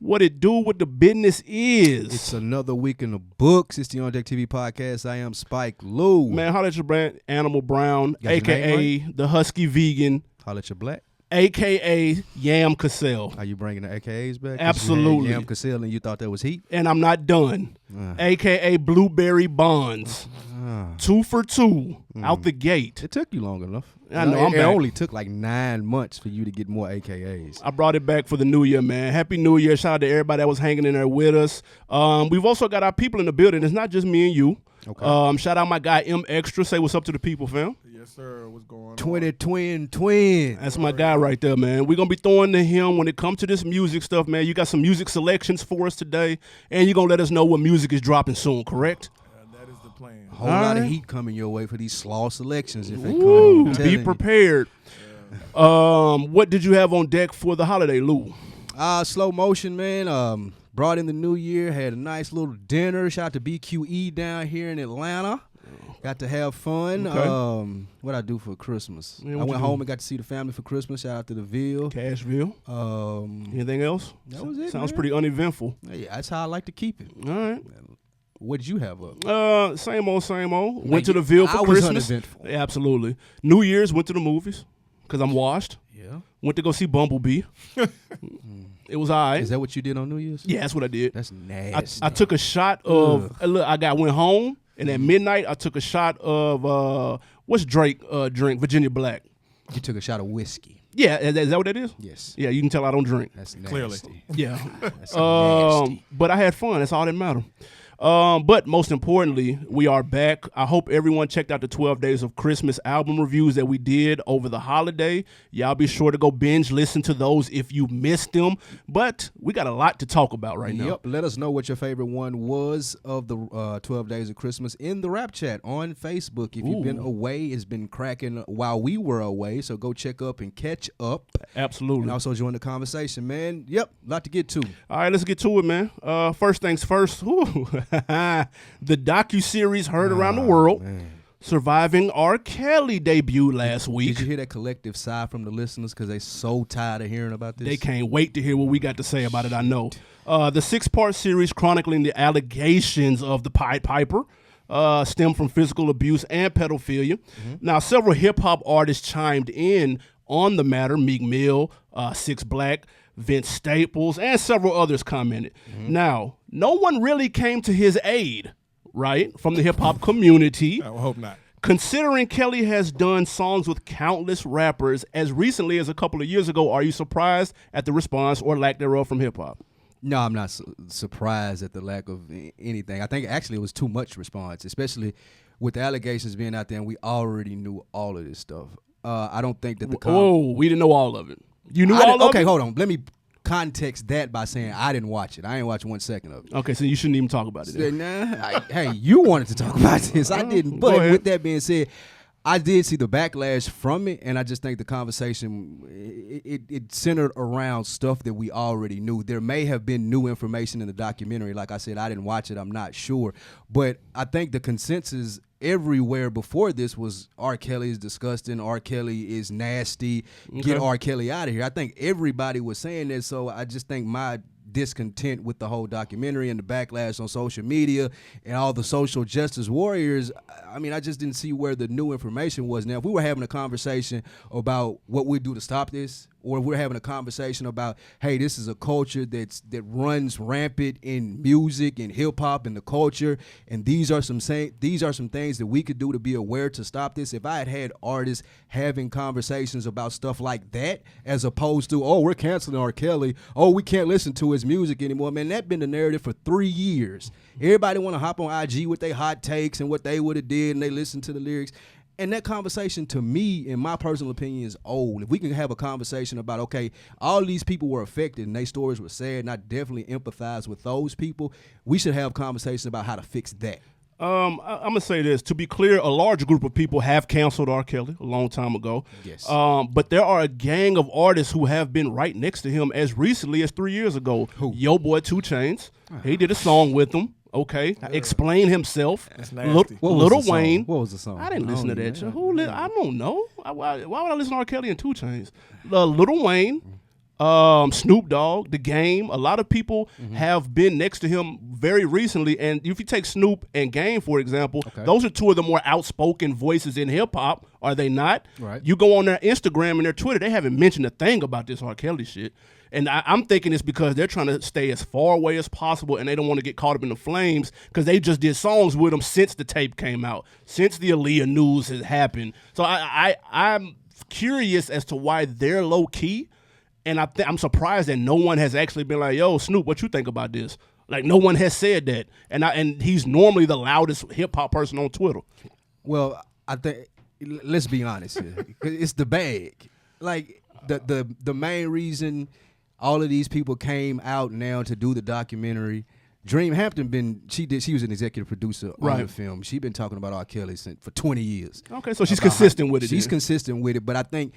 What it do, what the business is. It's another week in the books. It's the OndeckTV podcast. I am Spike Lou. Man, holla at your brand, Animal Brown, Got your name a.k.a. the Husky Vegan, Holla at your black. a.k.a. Yam Cassell. Are you bringing the AKAs back? 'Cause Absolutely. you had Yam Cassell and you thought that was heat? And I'm not done. A.k.a. Blueberry Bonds. 2 for 2 out the gate. It took you long enough. I know, I'm it back. only took like 9 months for you to get more AKAs. I brought it back for the new year, man. Happy New Year. Shout out to everybody that was hanging in there with us. We've also got our people in the building. It's not just me and you. Okay. Shout out my guy, M Extra. Say what's up to the people, fam. Yes, sir. What's going on? 20 twin. That's my guy right there, man. We're going to be throwing to him when it comes to this music stuff, man. You got some music selections for us today, and you're going to let us know what music is dropping soon, correct? That is the plan. Whole lot of heat coming your way for these slaw selections if they Woo, come. I'm be telling you. prepared. What did you have on deck for the holiday, Lou? Slow motion, man. Brought in the new year, had a nice little dinner. Shout out to BQE down here in Atlanta. Got to have fun. Okay. What I do for Christmas? Yeah, I what went you home do? and got to see the family for Christmas. Shout out to the Ville. Cashville. Anything else? That was it. Sounds man. pretty uneventful. Yeah, that's how I like to keep it. All right. What did you have up? Same old, same old. Went to the Ville for I was Christmas. uneventful. Absolutely. New Year's, went to the movies because I'm washed. Yeah. Went to go see Bumblebee. It was all right. Is that what you did on New Year's? Yeah, that's what I did. That's nasty. I took a shot of. Look, went home, and at midnight I took a shot of what's Drake drink? Virginia Black. You took a shot of whiskey. Yeah, is that what that is? Yes. Yeah, you can tell I don't drink. That's nasty. Clearly. Yeah. That's nasty. But I had fun. That's all that matters. But most importantly, we are back. I hope everyone checked out the 12 Days of Christmas album reviews that we did over the holiday. Y'all be sure to go binge listen to those if you missed them. But we got a lot to talk about right now. Yep. Let us know what your favorite one was of the 12 Days of Christmas in the rap chat on Facebook. If you've been away, it's been cracking while we were away. So go check up and catch up. Absolutely. And also join the conversation, man. Yep. A lot to get to. All right, let's get to it, man. First things first. The docuseries heard around the world. Man. Surviving R. Kelly debuted last week. Did you hear that collective sigh from the listeners because they so tired of hearing about this? They can't wait to hear what we got to say about it, I know. The 6-part series chronicling the allegations of the Pied Piper stem from physical abuse and pedophilia. Now, several hip-hop artists chimed in on the matter. Meek Mill, 6 Black, Vince Staples, and several others commented. Now, no one really came to his aid, right, from the hip-hop community. I hope not. Considering Kelly has done songs with countless rappers as recently as a couple of years ago, are you surprised at the response or lack thereof from hip-hop? No, I'm not surprised at the lack of anything. I think actually it was too much response, especially with the allegations being out there, and we already knew all of this stuff. I don't think that the we didn't know all of it. You knew all of it? Okay, hold on. Let me context that by saying I didn't watch it. I ain't watched 1 second of it. Okay, so you shouldn't even talk about it then. Hey, you wanted to talk about this. I didn't. Go But ahead. with that being said, I did see the backlash from it, and I just think the conversation, it centered around stuff that we already knew. There may have been new information in the documentary. Like I said, I didn't watch it. I'm not sure. But I think the consensus everywhere before this was R. Kelly is disgusting, R. Kelly is nasty, get R. Kelly out of here. I think everybody was saying that, so I just think my discontent with the whole documentary and the backlash on social media and all the social justice warriors, I mean, I just didn't see where the new information was. Now, if we were having a conversation about what we do to stop this, or if we're having a conversation about, hey, this is a culture that runs rampant in music and hip hop and the culture, and these are some things that we could do to be aware to stop this. If I had artists having conversations about stuff like that, as opposed to, oh, we're canceling R. Kelly, oh, we can't listen to his music anymore, man, that's been the narrative for 3 years. Everybody want to hop on IG with their hot takes and what they would have did, and they listen to the lyrics. And that conversation, to me, in my personal opinion, is old. If we can have a conversation about, okay, all these people were affected and their stories were sad, and I definitely empathize with those people, we should have conversations about how to fix that. I'm going to say this. To be clear, a large group of people have canceled R. Kelly a long time ago. Yes. But there are a gang of artists who have been right next to him as recently as 3 years ago. Who? Yo boy 2 Chainz. He did a song with him. Okay, explain himself. That's nasty. Little Wayne. What was the song? I didn't listen to that. I don't know. Why would I listen to R. Kelly and 2 Chainz? Little Wayne, Snoop Dogg, The Game. A lot of people have been next to him very recently. And if you take Snoop and Game, for example, those are two of the more outspoken voices in hip hop, are they not? Right. You go on their Instagram and their Twitter, they haven't mentioned a thing about this R. Kelly shit. And I'm thinking it's because they're trying to stay as far away as possible and they don't want to get caught up in the flames because they just did songs with him since the tape came out, since the Aaliyah news has happened. So I'm curious as to why they're low key. And I'm surprised that no one has actually been like, yo, Snoop, what you think about this? Like, no one has said that. And he's normally the loudest hip-hop person on Twitter. Well, I think, let's be honest here. It's the bag. Like, the main reason all of these people came out now to do the documentary, Dream Hampton she was an executive producer on the film. She's been talking about R. Kelly for 20 years. Okay, so she's consistent with it. She's consistent with it, but I think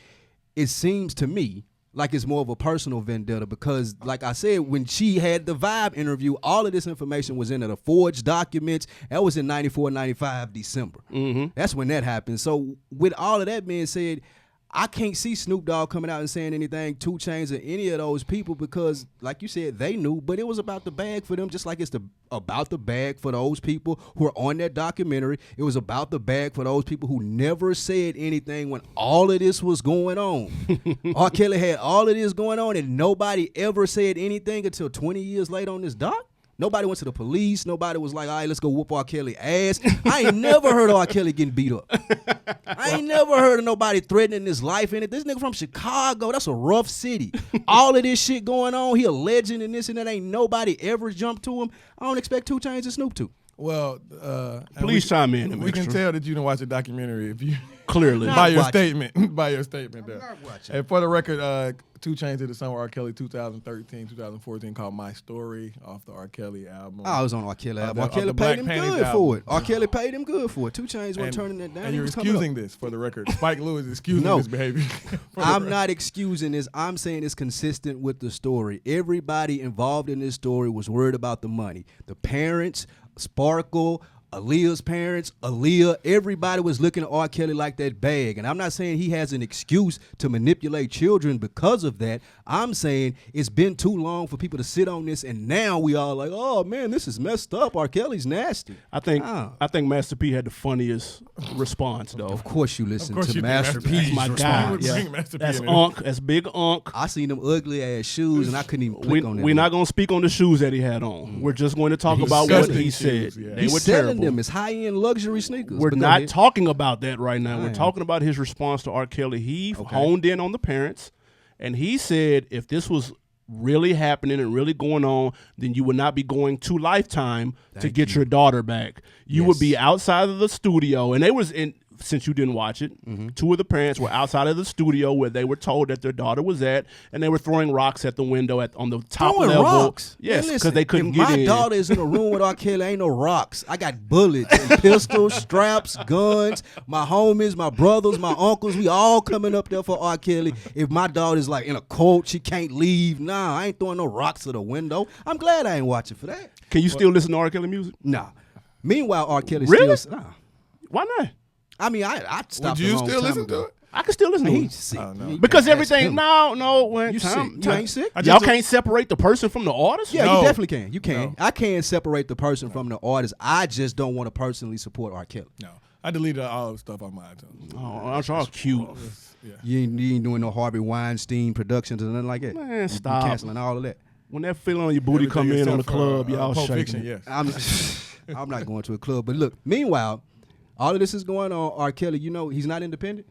it seems to me like it's more of a personal vendetta because, like I said, when she had the Vibe interview, all of this information was in the forged documents. That was in 94, 95, December. That's when that happened. So with all of that being said, I can't see Snoop Dogg coming out and saying anything, 2 Chainz, or any of those people because, like you said, they knew, but it was about the bag for them, just like it's about the bag for those people who are on that documentary. It was about the bag for those people who never said anything when all of this was going on. R. Kelly had all of this going on, and nobody ever said anything until 20 years later on this doc. Nobody went to the police. Nobody was like, all right, let's go whoop R. Kelly ass. I ain't never heard of R. Kelly getting beat up. I ain't never heard of nobody threatening his life in it. This nigga from Chicago, that's a rough city. All of this shit going on, he a legend and this and that. Ain't nobody ever jumped to him. I don't expect 2 Chainz and Snoop to. Well, please chime in. We can tell that you didn't watch the documentary if you clearly by your statement. There. And for the record, 2 Chainz did a song with R. Kelly 2013, 2014 called My Story off the R. Kelly album. I was on R. Kelly album. R. Kelly paid him good for it. R. Kelly paid him good for it. 2 Chainz wasn't turning that down. And you're excusing this for the record. Spike Lee is excusing this behavior. I'm not excusing this. I'm saying it's consistent with the story. Everybody involved in this story was worried about the money. The parents, Sparkle, Aaliyah's parents, Aaliyah, everybody was looking at R. Kelly like that bag. And I'm not saying he has an excuse to manipulate children because of that. I'm saying it's been too long for people to sit on this, and now we all like, oh, man, this is messed up. R. Kelly's nasty. I think Master P had the funniest response, though. Of course you listen to Master P. He's my guy. Yeah. That's Unc. That's Big Unc. I seen them ugly-ass shoes, and I couldn't even click on that. We're not going to speak on the shoes that he had on. We're just going to talk about what he said. Yeah. They were terrible. Them as high-end luxury sneakers. We're not talking about that right now. We're talking about his response to R. Kelly. He honed in on the parents, and he said if this was really happening and really going on, then you would not be going to Lifetime to get your daughter back. You would be outside of the studio, and they was in. Since you didn't watch it, 2 of the parents were outside of the studio where they were told that their daughter was at, and they were throwing rocks at the window on the top level. Rocks? Yes, because they couldn't get in. My daughter is in a room with R. Kelly, ain't no rocks. I got bullets and pistols, straps, guns. My homies, my brothers, my uncles, we all coming up there for R. Kelly. If my daughter's like in a cult, she can't leave. Nah, I ain't throwing no rocks at the window. I'm glad I ain't watching for that. Can you still listen to R. Kelly music? Nah. Meanwhile, R. Kelly really? still... Nah. Why not? I mean, I stopped. Would you still listen to it? I can still listen to it. He's sick. Because everything, no. You sick. You ain't sick? Y'all can't separate the person from the artist? Yeah, you definitely can. You can. No. I can separate the person from the artist. I just don't want to personally support R. Kelly. No. I deleted all the stuff on my iTunes. Oh, that's all cute. Yeah. You ain't doing no Harvey Weinstein productions or nothing like that? Man, stop. You canceling all of that. When that feeling on your booty come in on the club, y'all shaking. Yes. I'm not going to a club. But look, meanwhile, all of this is going on. R. Kelly, you know, he's not independent.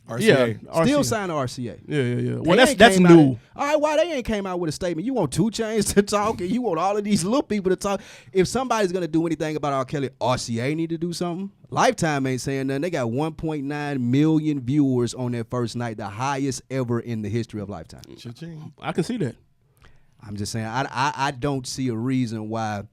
RCA. Yeah, still signed to RCA. Yeah. Well, that's new. All right, why they ain't came out with a statement? You want 2 Chainz to talk, and you want all of these little people to talk. If somebody's gonna do anything about R. Kelly, RCA need to do something. Lifetime ain't saying nothing. They got 1.9 million viewers on their first night, the highest ever in the history of Lifetime. Cha-ching. I can see that. I'm just saying, I don't see a reason why.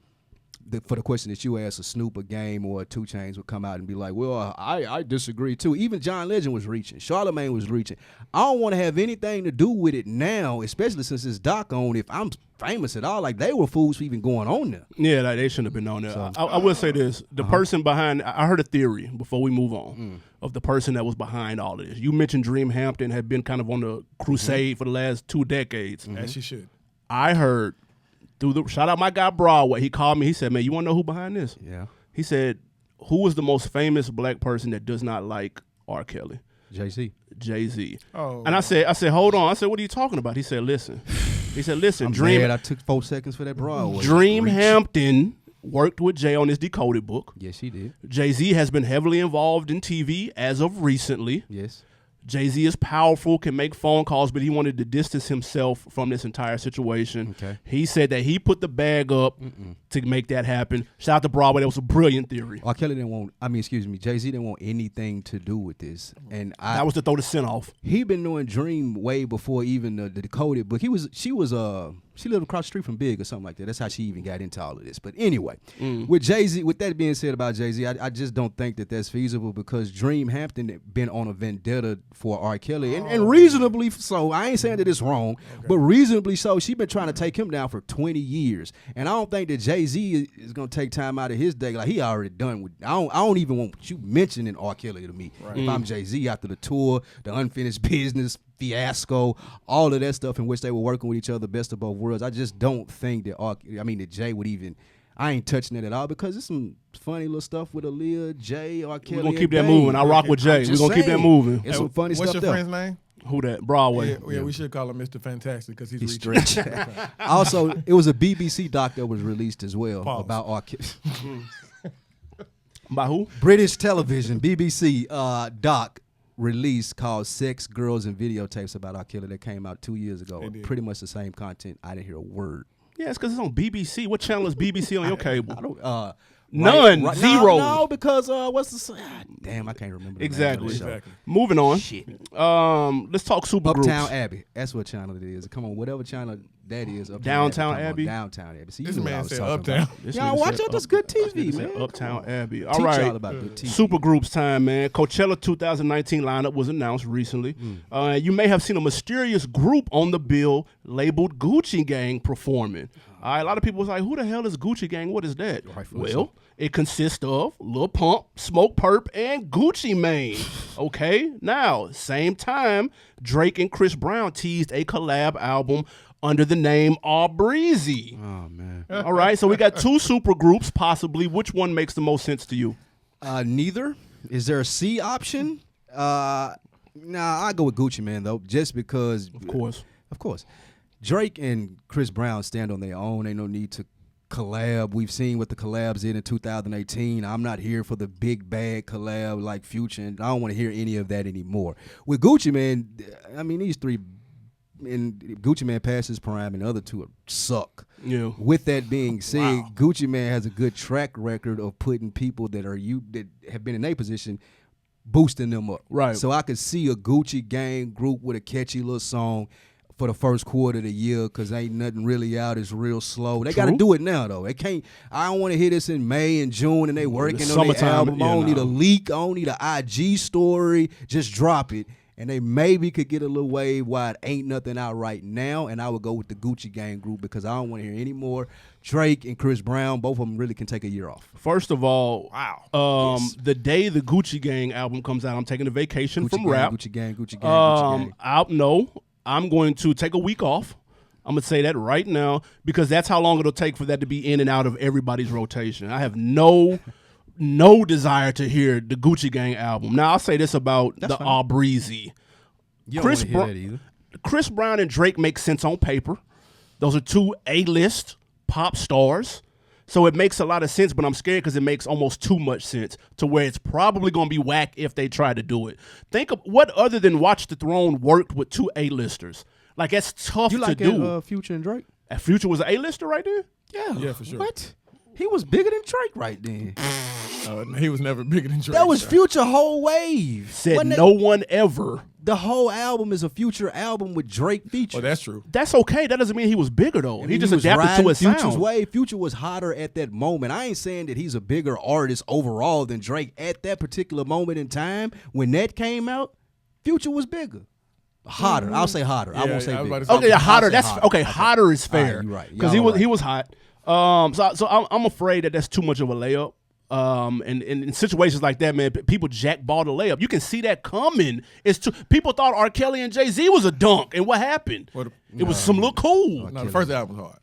For the question that you asked, a Snoop, a Game, or a 2 Chainz would come out and be like, well, I disagree too. Even John Legend was reaching. Charlamagne was reaching. I don't want to have anything to do with it now, especially since it's doc on. If I'm famous at all. Like, they were fools for even going on there. Yeah, like, they shouldn't have been on there. I will say this. The person behind, I heard a theory before we move on of the person that was behind all of this. You mentioned Dream Hampton had been kind of on the crusade for the last 2 decades. As she should. I heard, shout out my guy Broadway, he called me, he said, man, you want to know who behind this? Yeah. He said, who is the most famous black person that does not like R. Kelly? Jay-Z. Oh. And I said, hold on. I said, what are you talking about? He said, listen. I'm glad I took 4 seconds for that Broadway. Dream Hampton worked with Jay on his Decoded book. Yes, he did. Jay-Z has been heavily involved in TV as of recently. Yes. Jay-Z is powerful, can make phone calls, but he wanted to distance himself from this entire situation. Okay. He said that he put the bag up to make that happen. Shout out to Broadway. That was a brilliant theory. R. Kelly Jay-Z didn't want anything to do with this. And that was to throw the scent off. He been knowing Dream way before even the Decoded book. She lived across the street from Big or something like that. That's how she even got into all of this. But anyway, with Jay-Z, with that being said about Jay-Z, I just don't think that that's feasible because Dream Hampton had been on a vendetta for R. Kelly. And reasonably so. I ain't saying that it's wrong, but reasonably so. She been trying to take him down for 20 years. And I don't think that Jay-Z is going to take time out of his day. Like, he already done with. I don't even want you mentioning R. Kelly to me. Right. If I'm Jay-Z after the tour, the unfinished business, fiasco, all of that stuff in which they were working with each other, best of both worlds. I just don't think that Jay would even. I ain't touching it at all because it's some funny little stuff with Aaliyah, Jay, R. Kelly. We're gonna keep that moving. I rock with Jay. We're gonna keep that moving. It's some funny stuff. What's your friend's name? Who that? Broadway. Yeah, we should call him Mr. Fantastic because he's stretched. Also, it was a BBC doc that was released as well about R. Kelly. By who? British television, BBC doc release called Sex, Girls, and Videotapes about R. Kelly that came out 2 years ago. Pretty much the same content. I didn't hear a word. Yeah, it's because it's on BBC. What channel is BBC on your cable? I don't. None. Zero. No, because what's the? Damn, I can't remember. Exactly. Moving on. Shit. Let's talk supergroups. Uptown Abbey. That's what channel it is. Come on, whatever channel that is. Downtown Abbey. Downtown Abbey. See, this man said Uptown. Y'all watch out. That's good TV, man. Uptown Abbey. All right. Y'all about good TV. Supergroups time, man. Coachella 2019 lineup was announced recently. You may have seen a mysterious group on the bill labeled Gucci Gang performing. A lot of people was like, who the hell is Gucci Gang? What is that? Well, it consists of Lil Pump, Smoke Perp, and Gucci Mane. Okay? Now, same time, Drake and Chris Brown teased a collab album under the name All Breezy. Oh, man. All right, so we got 2 super groups, possibly. Which one makes the most sense to you? Neither. Is there a C option? Nah, I go with Gucci Mane, though, just because. Of course. Drake and Chris Brown stand on their own. Ain't no need to collab. We've seen what the collabs did in 2018. I'm not here for the big bad collab like Future, and I don't want to hear any of that anymore. With Gucci Mane, I mean, these 3, and Gucci Mane past his prime, and the other 2 suck. Yeah. With that being said, Gucci Mane has a good track record of putting people that have been in a position, boosting them up. Right. So I could see a Gucci Gang group with a catchy little song for the first quarter of the year because ain't nothing really out. It's real slow. They got to do it now, though. They can't. I don't want to hear this in May and June and they working on their album. I don't need a leak. I don't need an IG story. Just drop it. And they maybe could get a little wave while it ain't nothing out right now. And I would go with the Gucci Gang group because I don't want to hear any more Drake and Chris Brown. Both of them really can take a year off. First of all, the day the Gucci Gang album comes out, I'm taking a vacation from rap. Gucci Gang. I'm going to take a week off. I'm going to say that right now because that's how long it'll take for that to be in and out of everybody's rotation. I have no desire to hear the Gucci Gang album. Now, I'll say this about All Breezy. You don't want to hear that either. Chris Brown and Drake make sense on paper. Those are 2 A-list pop stars. So it makes a lot of sense, but I'm scared because it makes almost too much sense to where it's probably going to be whack if they try to do it. Think of what other than Watch the Throne worked with 2 A-listers. Like, that's tough to do. Future and Drake? Future was an A-lister right there? Yeah, for sure. What? He was bigger than Drake right then. He was never bigger than Drake. That was Future whole wave. Said no one ever. The whole album is a Future album with Drake features. Oh, that's true. That's okay. That doesn't mean he was bigger, though. He just adapted to his Future's sound. wave. Future was hotter at that moment. I ain't saying that he's a bigger artist overall than Drake. At that particular moment in time, when that came out, Future was bigger. Hotter. I'll say hotter. I Yeah, won't say I was big. about to say- Okay, yeah, I'll hotter. say That's hotter. okay. Hotter is fair. You're right. Because Y'all he right. was hot. So I'm afraid that that's too much of a layup. And in situations like that, man, people jackball the layup. You can see that coming. It's too. People thought R. Kelly and Jay-Z was a dunk, and what happened? It was some look cool. No, the first album was hard.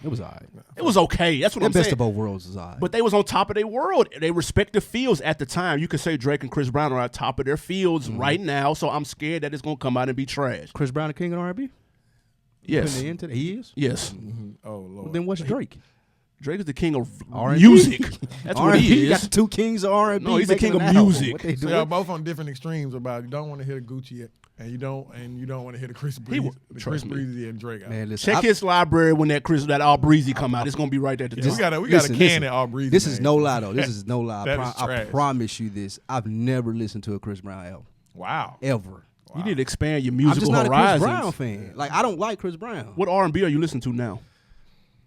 It was all right. It was okay. That's what The I'm best saying. of both worlds is all right. But they was on top of their world. They respective fields at the time. You could say Drake and Chris Brown are at top of their fields right now. So I'm scared that it's gonna come out and be trash. Chris Brown, the king of R&B? Yes. Putting the end to that? He is? Yes. Oh Lord. Then what's Drake? Drake is the king of R&B. music. That's what R&B. he You got is. the two kings of R&B. No, he's the making king an of album. music. What they So doing? y'all both on different extremes about you don't want to hear the Gucci and you don't want to hear the Chris Breezy, trust me. Breezy and Drake. Man, listen, Check his library when that All Breezy come out. It's gonna be right there at the Yeah, top. we got Listen, a can listen. at All Breezy. This is man. no lie, though. This is no lie. That is I trash. promise you this. I've never listened to a Chris Brown album. Wow. Ever. You need to expand your I'm musical just not horizons. a Chris Brown fan. Like, I don't like Chris Brown. What R&B are you listening to now?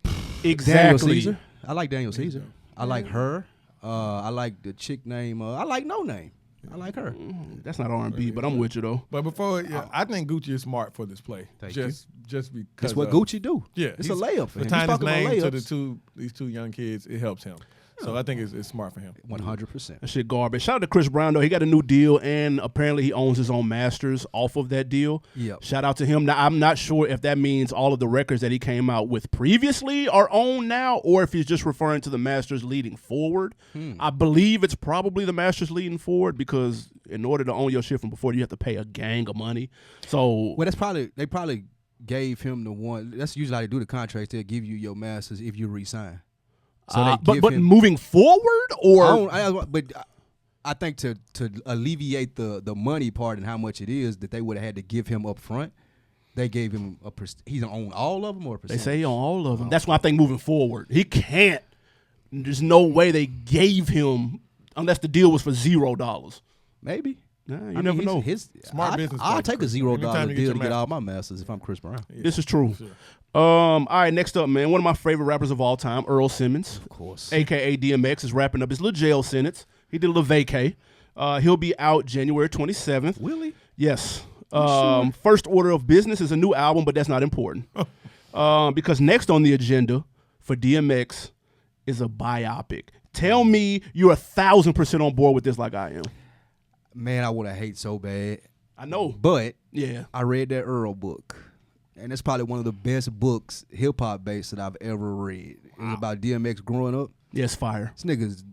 Daniel Exactly. Caesar. I like Daniel Caesar. I like her. I like the chick name. I like No Name. I like her. That's not R&B, but I'm with you though. But before, I think Gucci is smart for this play. Just because That's what Gucci do. Yeah, It's a layup for him. For tying his He's talking name about to layups. these two young kids, it helps him. So I think it's smart for him. 100%. That shit garbage. Shout out to Chris Brown though. He got a new deal, and apparently he owns his own masters off of that deal. Yep. Shout out to him. Now I'm not sure if that means all of the records that he came out with previously are owned now, or if he's just referring to the masters leading forward. I believe it's probably the masters leading forward because in order to own your shit from before, you have to pay a gang of money. So Well, they probably gave him the one. That's usually how they do the contracts. They'll give you your masters if you resign. So they give but him, moving forward, or I think to alleviate the money part and how much it is that they would have had to give him up front, they gave him he's on all of them or a they percentage? say on all of them. That's why I think moving forward, he can't. There's no way they gave him unless the deal was for $0. Maybe. Nah, you never know. Smart business I'll play, take a Chris. $0 Anytime you get deal your to get master. all my masters if I'm Chris Brown. This is true. All right, next up, man. One of my favorite rappers of all time, Earl Simmons, Of course. a.k.a. DMX, is wrapping up his little jail sentence. He did a little vacay. He'll be out January 27th. Really? Yes. First order of business is a new album, but that's not important. Because next on the agenda for DMX is a biopic. Tell me you're 1,000% on board with this like I am. Man, I would have hate so bad. I know. But Yeah. I read that Earl book. And it's probably one of the best books, hip hop based, that I've ever read. It was about DMX growing up. Yes, fire. This nigga's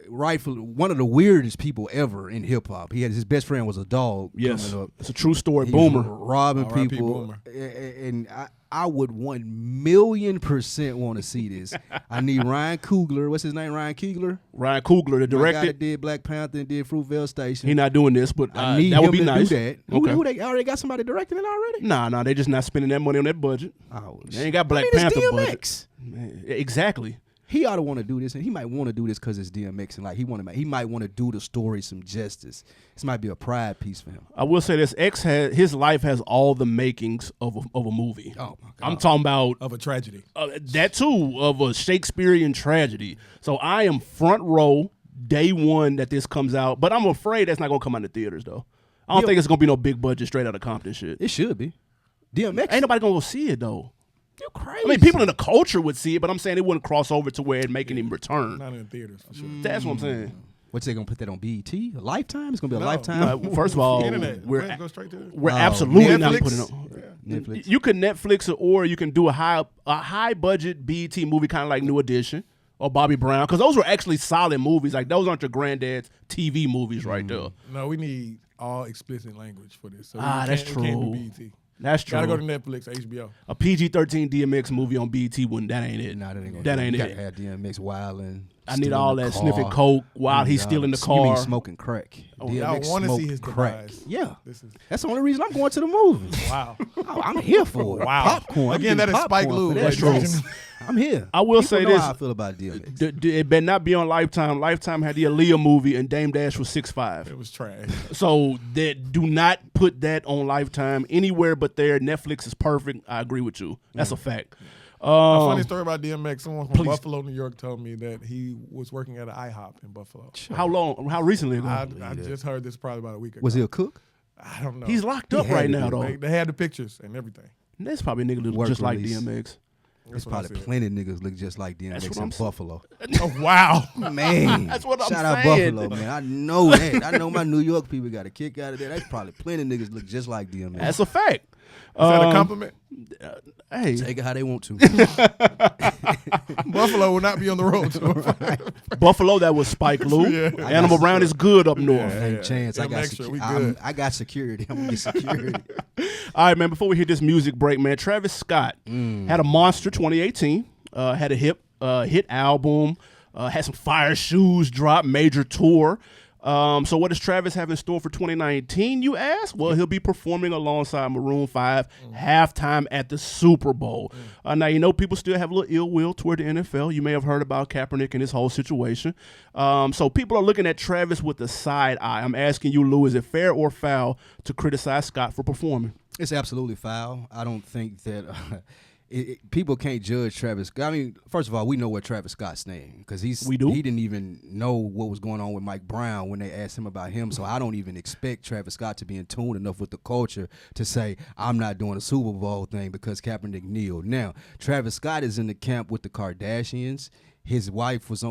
rightfully one of the weirdest people ever in hip hop. He had his best friend was a dog. Yes. coming up. It's a true story. He was Boomer. robbing R.I.P. people. Boomer. And I would 1,000,000% want to see this. I need Ryan Coogler. What's his name? Ryan Coogler. Ryan Coogler, the My guy director. that did Black Panther and did Fruitvale Station. He not doing this, but I need that him would be to nice. do that. Okay. Who they already got somebody directing it already? Nah, they just not spending that money on that budget. Oh, They ain't got Black it's Panther DMX. budget. Man, exactly. He ought to want to do this, and he might want to do this because it's DMX, and like he might want to do the story some justice. This might be a pride piece for him. I will say this: his life has all the makings of a movie. Oh my God. I'm talking about Of a tragedy. that too, of a Shakespearean tragedy. So I am front row day one that this comes out, but I'm afraid that's not gonna come out in the theaters though. I don't think it's gonna be no big budget straight out of Compton shit. It should be. DMX. Ain't nobody gonna go see it though. You crazy. I mean, people in the culture would see it, but I'm saying it wouldn't cross over to where it making him return. Not in the theaters for sure. That's what I'm saying. What's they gonna put that on BET? A Lifetime? It's gonna be a No. Lifetime. First of all, Internet. we're Go straight to it. we're absolutely not Netflix. putting it on. Netflix. You can Netflix it, or you can do a high budget BET movie, kind of like New Edition or Bobby Brown, because those were actually solid movies. Like those aren't your granddad's TV movies right there. No, we need all explicit language for this. So That's we can't true. do BET. That's true. Gotta go to Netflix, HBO. A PG-13 DMX movie on BET wouldn't. That ain't it. Nah, that ain't gonna That do it. ain't You it. gotta have DMX wilding. I need all that sniffing coke while he's still in the You mean car. smoking crack? I DMX want to smoke see his crack. demise. Yeah, This is that's the only reason I'm going to the movie. wow. I'm here for it. Wow. Popcorn. Again, that is Spike Lee. That's ladies and true. gentlemen. I'm here. I will People say know this. how I feel about DMX. It better not be on Lifetime. Lifetime had the Aaliyah movie, and Dame Dash was 6'5". It was trash. So do not put that on Lifetime anywhere but there. Netflix is perfect. I agree with you. That's a fact. A funny story about DMX. Someone from please. Buffalo, New York, told me that he was working at an IHOP in Buffalo. How long? How recently ago? I just heard this probably about a week ago. Was he a cook? I don't know. He's locked up right now, though. They had the pictures and everything. There's probably niggas look just like DMX. There's probably plenty of niggas look just like DMX in Buffalo. Oh, wow. Man. That's what I'm Shout out saying. Buffalo, man. I know that. I know my New York people got a kick out of that. There's probably plenty of niggas look just like DMX. That's a fact. Is that a compliment? Hey. Take it how they want to. Buffalo will not be on the road tour. Buffalo, that was Spike Lee. Yeah. Animal Brown is good up north. Ain't chance. I got, I got security. I'm going to get security. All right, man, before we hit this music break, man, Travis Scott had a monster 2018, had a hit album, had some fire shoes drop, major tour. So what does Travis have in store for 2019, you ask? Well, he'll be performing alongside Maroon 5 halftime at the Super Bowl. Now, you know, people still have a little ill will toward the NFL. You may have heard about Kaepernick and his whole situation. So people are looking at Travis with a side eye. I'm asking you, Lou, is it fair or foul to criticize Scott for performing? It's absolutely foul. I don't think that people can't judge Travis Scott. I mean, first of all, we know what Travis Scott's name because he didn't even know what was going on with Mike Brown when they asked him about him. So I don't even expect Travis Scott to be in tune enough with the culture to say, I'm not doing a Super Bowl thing because Kaepernick kneeled. Now, Travis Scott is in the camp with the Kardashians. His wife was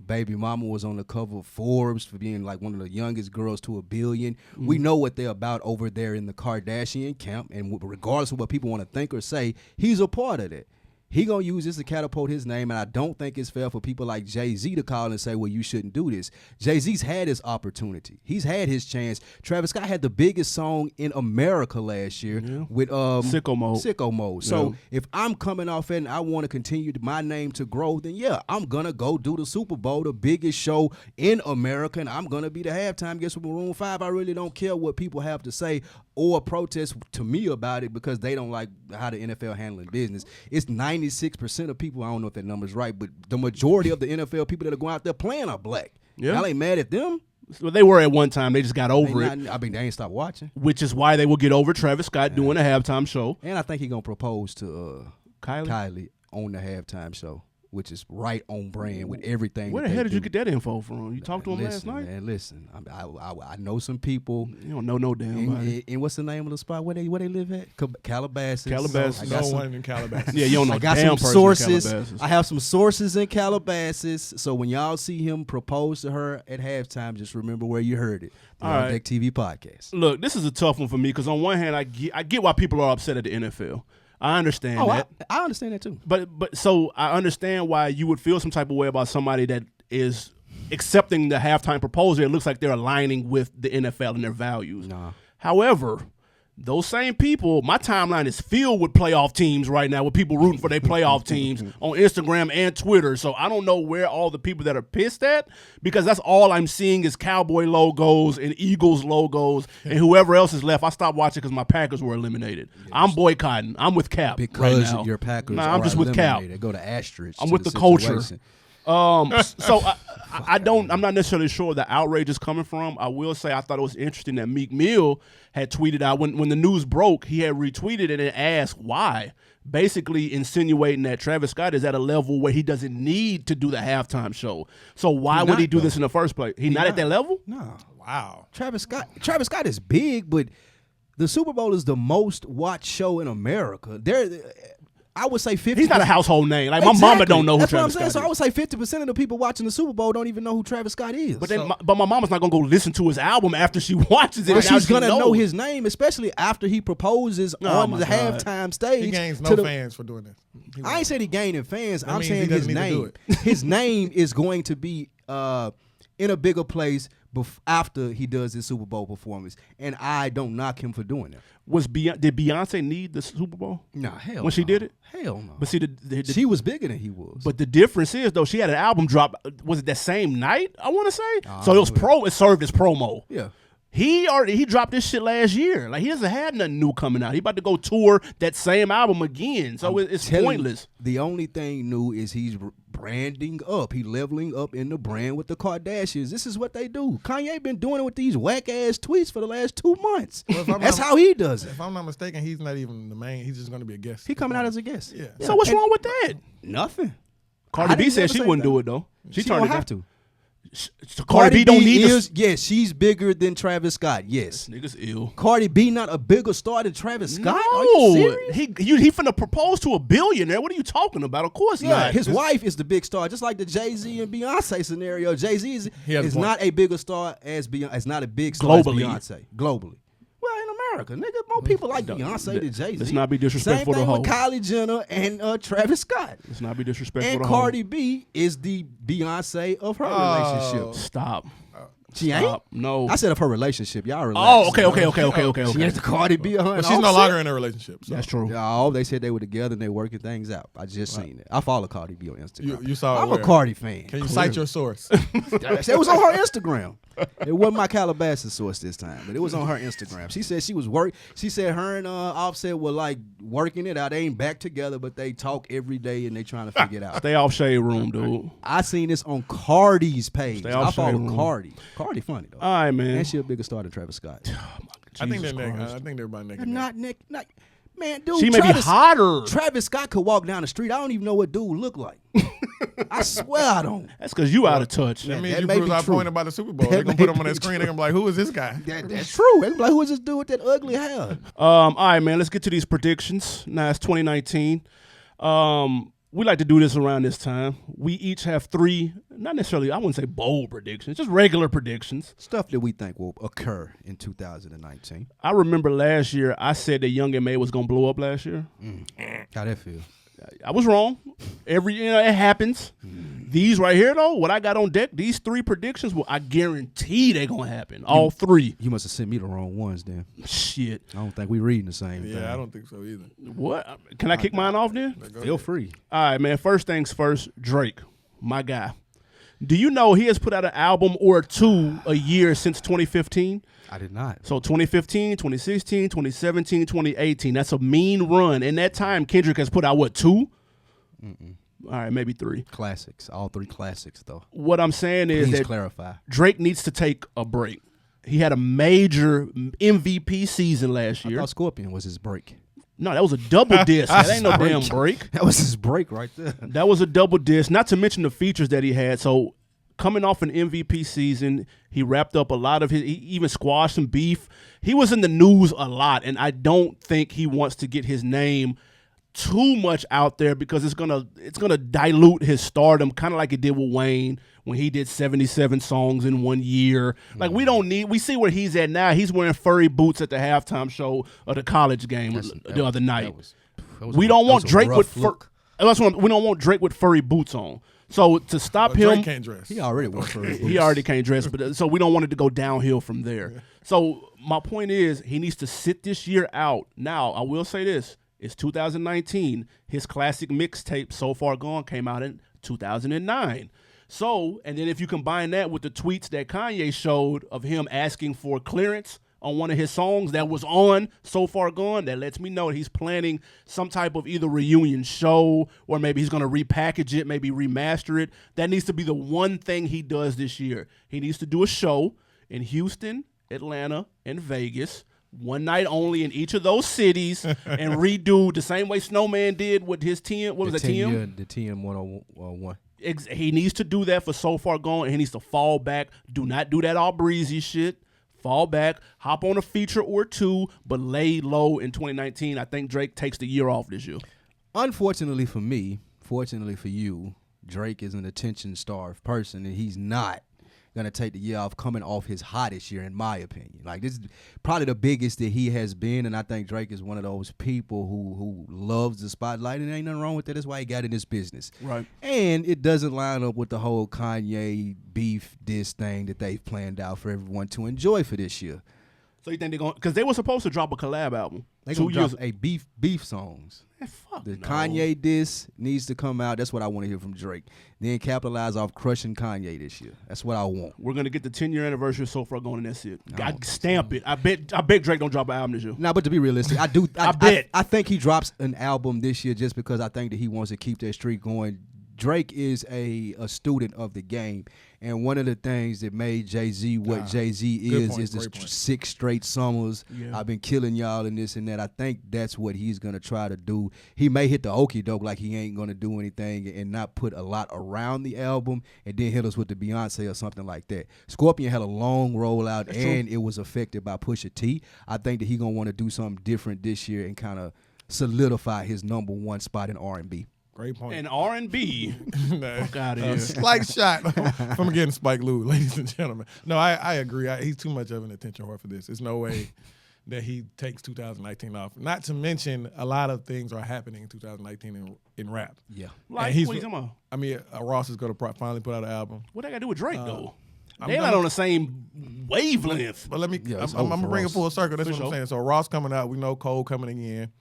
baby mama was on the cover of Forbes for being like one of the youngest girls to $1 billion. We know what they're about over there in the Kardashian camp, and regardless of what people want to think or say, he's a part of that. He gonna use this to catapult his name, and I don't think it's fair for people like Jay-Z to call and say, well, you shouldn't do this. Jay-Z's had his opportunity. He's had his chance. Travis Scott had the biggest song in America last year with Sicko Mode. Sicko Mode. So if I'm coming off it and I want to continue my name to grow, then yeah, I'm gonna go do the Super Bowl, the biggest show in America, and I'm gonna be the halftime guest with Maroon 5. I really don't care what people have to say or protest to me about it because they don't like how the NFL handling business. It's 96% of people, I don't know if that number's right, but the majority of the NFL people that are going out there playing are black. Yeah. Y'all ain't mad at them? Well, they were at one time. They just got over it. I mean, they ain't stopped watching. Which is why they will get over Travis Scott doing a halftime show. And I think he's going to propose to Kylie on the halftime show, which is right on brand with everything. Where the hell did you get that info from? You talked to him last night? Man, listen, I know some people. You don't know no damn body. And what's the name of the spot where they live at? Calabasas. Calabasas. No one in Calabasas. Yeah, you don't know. I got damn some sources. In Calabasas. I have some sources in Calabasas. So when y'all see him propose to her at halftime, just remember where you heard it. The OndeckTV podcast. Look, this is a tough one for me because on one hand, I get why people are upset at the NFL. I understand that. I understand that too. But so I understand why you would feel some type of way about somebody that is accepting the halftime proposal. It looks like they're aligning with the NFL and their values. Nah. However, those same people, my timeline is filled with playoff teams right now, with people rooting for their playoff teams on Instagram and Twitter. So I don't know where all the people that are pissed at, because that's all I'm seeing is Cowboy logos and Eagles logos, and whoever else is left. I stopped watching because my Packers were eliminated. Yes. I'm boycotting. I'm with Cap because right now. Your Packers. I'm just with Cap. Go to asterisk. I'm with the culture. So I'm not necessarily sure where the outrage is coming from. I will say I thought it was interesting that Meek Mill had tweeted out when the news broke, he had retweeted it and asked why, basically insinuating that Travis Scott is at a level where he doesn't need to do the halftime show. So why would he do this in the first place? He's not at that level? No. Wow. Travis Scott is big, but the Super Bowl is the most watched show in America. I would say 50%. He's not a household name. Like, my mama don't know who Travis Scott is. So I would say 50% of the people watching the Super Bowl don't even know who Travis Scott is. But my mama's not going to go listen to his album after she watches it. But she's going to know his name, especially after he proposes on the halftime stage. He gains no fans for doing this. I ain't said he gaining fans. I'm saying his name. His name is going to be in a bigger place after he does his Super Bowl performance, and I don't knock him for doing that. Did Beyonce need the Super Bowl? No, hell when she did it? Hell no. But see, she was bigger than he was. But the difference is, though, she had an album drop. Was it that same night? I want to say. So it was It served as promo. Yeah. He dropped this shit last year. Like, he doesn't have nothing new coming out. He about to go tour that same album again. So it's pointless. The only thing new is he's branding up. He leveling up in the brand with the Kardashians. This is what they do. Kanye been doing it with these whack ass tweets for the last 2 months. Well, that's how he does it. If I'm not mistaken, he's not even the main. He's just going to be a guest. He coming out as a guest. Yeah. So what's wrong with that? Nothing. Cardi B said she wouldn't do it though. She don't have to. Cardi B don't need is, yes, she's bigger than Travis Scott. Yes. Niggas ill. Cardi B not a bigger star than Travis Scott? No, Are you serious? he finna propose to a billionaire. What are you talking about? Of course Yeah, not. his wife is the big star, just like the Jay-Z and Beyonce scenario. Jay-Z is not a bigger star as Beyonce. It's not a big star Globally. as Beyonce. Globally. Well, in America, nigga, more people like Beyonce than Jay-Z. Let's not be disrespectful to Same her. thing with Kylie Jenner and Travis Scott. Let's not be disrespectful And to Cardi B is the Beyonce of her relationship. Stop. She ain't? Stop. No. I said of her relationship. Y'all relax. Oh, okay. She is the Cardi B of her. But she's no longer in a relationship. So. That's true. Oh, they said they were together and they working things out. I just seen it. I follow Cardi B on Instagram. You saw it I'm where? a Cardi fan. Can you cite your source? It was on her Instagram. It wasn't my Calabasas source this time, but it was on her Instagram. She said she was She said her and Offset were like working it out. They ain't back together, but they talk every day and they trying to figure it out. Stay off Shade Room, dude. I seen this on Cardi's page. Stay off I follow Shade Room. Cardi. Cardi funny though. All right, man. And she a bigger star than Travis Scott. I think Jesus they're Christ. I think they're about naked. Not Nick. Man, dude. She may be hotter. Travis Scott could walk down the street. I don't even know what dude look like. I swear I don't. That's because you out of touch. That means that you may proved be our true. point about the Super Bowl. That They're gonna may put him on that be screen. They're gonna be like, "Who is this guy?" That's true. They be like, who is this dude with that ugly hair? All right, man. Let's get to these predictions. Now it's 2019. We like to do this around this time. We each have 3, not necessarily, I wouldn't say bold predictions, just regular predictions. Stuff that we think will occur in 2019. I remember last year I said that Young M.A. was gonna blow up last year. How that feel? I was wrong. It happens. These right here though, what I got on deck, these 3 predictions, I guarantee they're gonna happen. All 3. You must have sent me the wrong ones then. Shit. I don't think we reading the same thing. Yeah, I don't think so either. What? Can I kick mine off then? Feel free. All right, man. First things first, Drake, my guy. Do you know he has put out an album or 2 a year since 2015? I did not. So 2015, 2016, 2017, 2018. That's a mean run. In that time, Kendrick has put out, what, 2? All right, maybe 3. Classics. All 3 classics, though. What I'm saying is Please that clarify. Drake needs to take a break. He had a major MVP season last I year. thought Scorpion was his break. No, that was a double disc. That ain't no damn break. That was his break right there. That was a double disc, not to mention the features that he had. So coming off an MVP season, he wrapped up a lot of he even squashed some beef. He was in the news a lot, and I don't think he wants to get his name too much out there because it's gonna dilute his stardom, kind of like it did with Wayne when he did 77 songs in 1 year. Like we see where he's at now. He's wearing furry boots at the halftime show of the college game the other night. We don't want Drake with we don't want Drake with furry boots on. So to stop him, Drake can't dress. He already went for it. he already can't dress, but so we don't want it to go downhill from there. So my point is, he needs to sit this year out. Now, I will say this: it's 2019. His classic mixtape, So Far Gone, came out in 2009. So, and then if you combine that with the tweets that Kanye showed of him asking for clearance on one of his songs that was on So Far Gone, that lets me know that he's planning some type of either reunion show or maybe he's going to repackage it, maybe remaster it. That needs to be the one thing he does this year. He needs to do a show in Houston, Atlanta, and Vegas, one night only in each of those cities, and redo the same way Snowman did with his 10. What was it, 10? The TM 101. He needs to do that for So Far Gone, and he needs to fall back. Do not do that all breezy shit. Fall back, hop on a feature or 2, but lay low in 2019. I think Drake takes the year off this year. Unfortunately for me, fortunately for you, Drake is an attention-starved person, and he's not going to take the year off coming off his hottest year, in my opinion. Like, this is probably the biggest that he has been, and I think Drake is one of those people who loves the spotlight, and there ain't nothing wrong with that. That's why he got in this business. Right. And it doesn't line up with the whole Kanye beef diss thing that they've planned out for everyone to enjoy for this year. So you think they're going to, because they were supposed to drop a collab album. They 2 gonna years. drop a beef songs. Man, fuck The no. Kanye diss needs to come out. That's what I want to hear from Drake. Then capitalize off crushing Kanye this year. That's what I want. We're going to get the 10-year anniversary of So Far Gone, and that's it. I I don't stamp it. I bet Drake don't drop an album this year. Now, but to be realistic, I bet. I think he drops an album this year just because I think that he wants to keep that streak going Drake is a student of the game, and one of the things that made Jay-Z what Jay-Z is the 6 straight summers. Yeah. I've been killing y'all and this and that. I think that's what he's gonna try to do. He may hit the okie doke like he ain't gonna do anything and not put a lot around the album, and then hit us with the Beyonce or something like that. Scorpion had a long rollout, and it was affected by Pusha T. I think that he gonna want to do something different this year and kind of solidify his #1 spot in R&B. Great point. And R&B. Fuck out of here. Slight shot from getting Spike Lee, ladies and gentlemen. No, I agree. He's too much of an attention whore for this. There's no way that he takes 2019 off. Not to mention, a lot of things are happening in 2019 in rap. Yeah. Like, what are you talking about? I mean, Ross is going to finally put out an album. What they got to do with Drake, though? They're not on the same wavelength. But let me, I'm going to bring it full circle. That's what I'm saying. So Ross coming out. We know Cole coming in.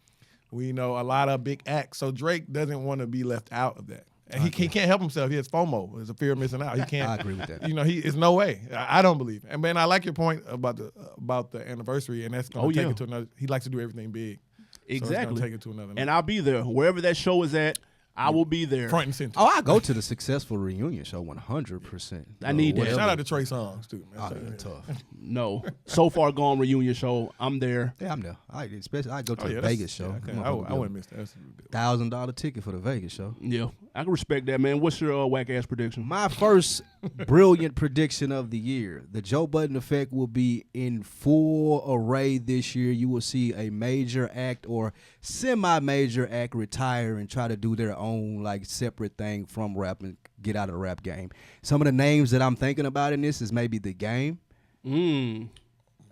We know a lot of big acts. So Drake doesn't want to be left out of that. And he can't help himself. He has FOMO. There's a fear of missing out. He can't. I agree with that. It's no way. I don't believe. And man, I like your point about the anniversary, and that's going to take it to another. He likes to do everything big. Exactly. So it's going to take it to another. And I'll be there wherever that show is at. I will be there. Front and center. Oh, I go to the successful reunion show 100%. I need that. Shout out to Trey Songz, too. Man. Tough. No. So Far Gone reunion show. I'm there. Yeah, I'm there. I go to the Vegas show. I wouldn't miss that. $1,000 ticket for the Vegas show. Yeah. I can respect that, man. What's your whack-ass prediction? My first brilliant prediction of the year. The Joe Budden effect will be in full array this year. You will see a major act or semi-major act retire and try to do their own like separate thing from rap and get out of the rap game. Some of the names that I'm thinking about in this is maybe The Game. The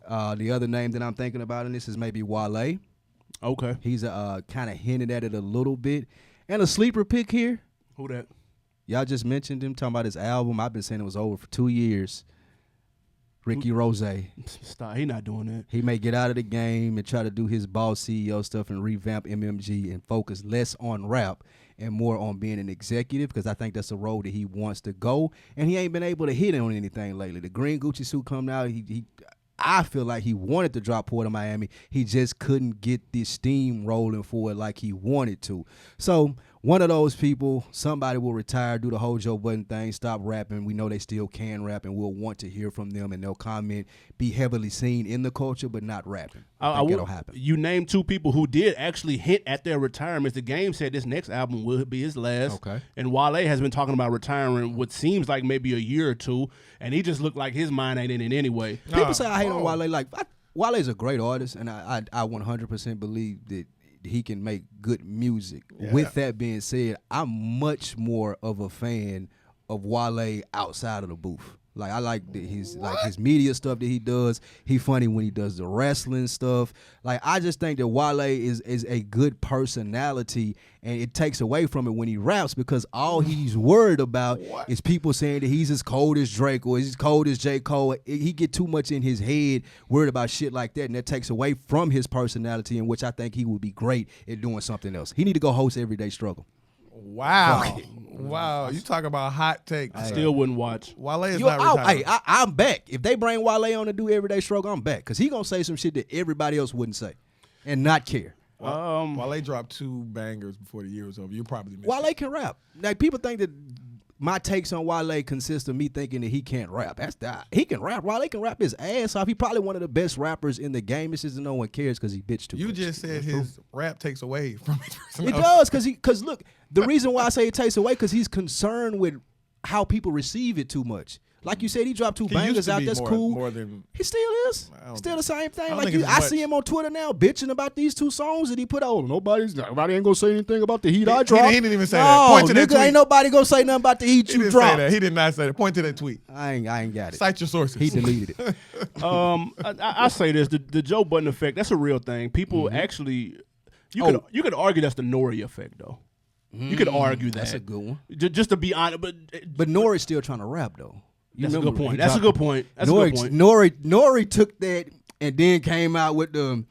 other name that I'm thinking about in this is maybe Wale. Okay. He's kind of hinted at it a little bit. And a sleeper pick here. Who that? Y'all just mentioned him talking about his album. I've been saying it was over for 2 years. Ricky Rose. Stop. He not doing that. He may get out of the game and try to do his boss CEO stuff and revamp MMG and focus less on rap and more on being an executive, because I think that's a road that he wants to go. And he ain't been able to hit on anything lately. The green Gucci suit coming out, I feel like he wanted to drop Port of Miami. He just couldn't get the steam rolling for it like he wanted to. So one of those people, somebody will retire, do the whole Joe Budden thing, stop rapping. We know they still can rap, and we'll want to hear from them, and they'll comment, be heavily seen in the culture, but not rapping. I think that'll happen. You named 2 people who did actually hint at their retirements. The Game said this next album will be his last. Okay. And Wale has been talking about retiring what seems like maybe a year or 2, and he just looked like his mind ain't in it anyway. People say I hate on Wale. Like, Wale's a great artist, and I 100% believe that he can make good music. Yeah. With that being said, I'm much more of a fan of Wale outside of the booth. Like, I like his media stuff that he does. He funny when he does the wrestling stuff. Like, I just think that Wale is a good personality, and it takes away from it when he raps, because all he's worried about is people saying that he's as cold as Drake or he's as cold as J. Cole. He get too much in his head, worried about shit like that, and that takes away from his personality, in which I think he would be great at doing something else. He need to go host Everyday Struggle. Wow. Wow. You talk about hot takes. I still wouldn't watch. Wale is not retired. I'm back. If they bring Wale on to do Everyday Struggle, I'm back. Because he going to say some shit that everybody else wouldn't say and not care. Wale dropped 2 bangers before the year was over. You probably missed Wale can rap. Like, people think that my takes on Wale consist of me thinking that he can't rap. He can rap. Wale can rap his ass off. He probably one of the best rappers in the game. It's just no one cares because he bitch too much. You just said his rap takes away from his personality. It does, because look, the reason why I say it takes away, because he's concerned with how people receive it too much. Like you said, he dropped 2 bangers out. That's cool. He still is. Still the same thing. Like, I see him on Twitter now bitching about these 2 songs that he put out. Nobody ain't gonna say anything about the heat I dropped. He didn't even say that. Point to that tweet. Ain't nobody gonna say nothing about the heat you dropped. He did not say that. Point to that tweet. I ain't got it. Cite your sources. He deleted it. I say this: the Joe Budden effect. That's a real thing. People actually, you could argue that's the Nori effect, though. You could argue that. That's a good one. Just to be honest, but Nori's still trying to rap though. That's a good point. That's a good point. Nori took that and then came out with the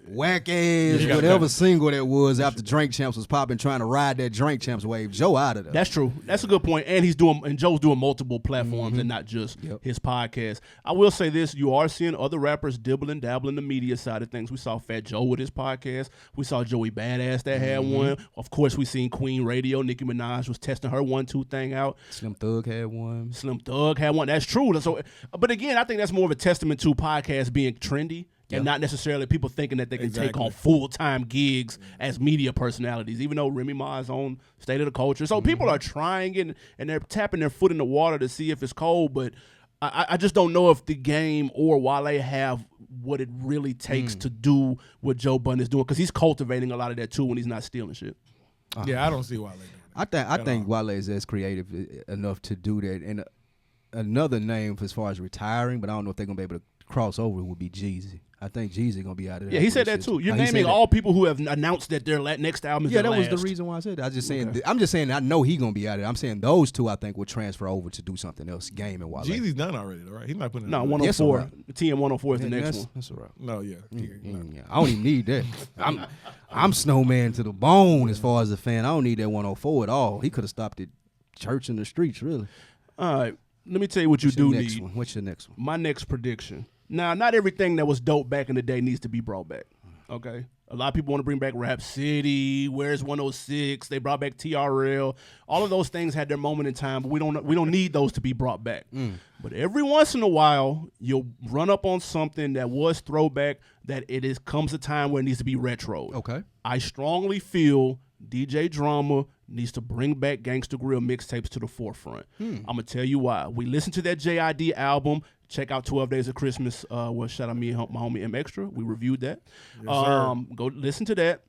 whack ass, you gotta whatever cut it. single that was after Drink Champs was popping, trying to ride that Drink Champs wave. Joe out of there. That's true. That's a good point. And Joe's doing multiple platforms and not just his podcast. I will say this: you are seeing other rappers dibble and dabble in the media side of things. We saw Fat Joe with his podcast. We saw Joey Badass that had one. Of course, we seen Queen Radio. Nicki Minaj was testing her 1-2 thing out. Slim Thug had one. Slim Thug had one. That's true. So, but again, I think that's more of a testament to podcasts being trendy. And not necessarily people thinking that they can take on full-time gigs as media personalities, even though Remy Ma's on State of the Culture. So people are trying it, and they're tapping their foot in the water to see if it's cold. But I just don't know if the game or Wale have what it really takes to do what Joe Budden is doing, because he's cultivating a lot of that, too, when he's not stealing shit. Yeah, I don't see Wale doing that. I think Wale is as creative enough to do that. And another name as far as retiring, but I don't know if they're going to be able to cross over, would be Jeezy. I think Jeezy gonna be out of there. Yeah, he said that too. You're naming all people who have announced that their next album is their last. Yeah, that was the reason why I said that. I'm just saying I know he gonna be out of there. I'm saying those two I think will transfer over to do something else, Game and Wale. Jeezy's done already, though, right? He's not putting it No, out. 104. Yes, TM 104 is the next one. That's all right. No, yeah. Yeah, I don't even need that. I'm Snowman to the bone as far as a fan. I don't need that 104 at all. He could have stopped at church in the streets, really. All right, let me tell you what you do need. What's your next one? My next prediction. Now, not everything that was dope back in the day needs to be brought back, okay? A lot of people want to bring back Rap City, Where's 106, they brought back TRL. All of those things had their moment in time, but we don't need those to be brought back. But every once in a while, you'll run up on something that was throwback that comes a time where it needs to be retro. Okay. I strongly feel DJ Drama needs to bring back Gangsta Grill mixtapes to the forefront. I'm going to tell you why. We listened to that JID album. Check out 12 Days of Christmas. Shout out me and my homie M Extra. We reviewed that. Yes, go listen to that.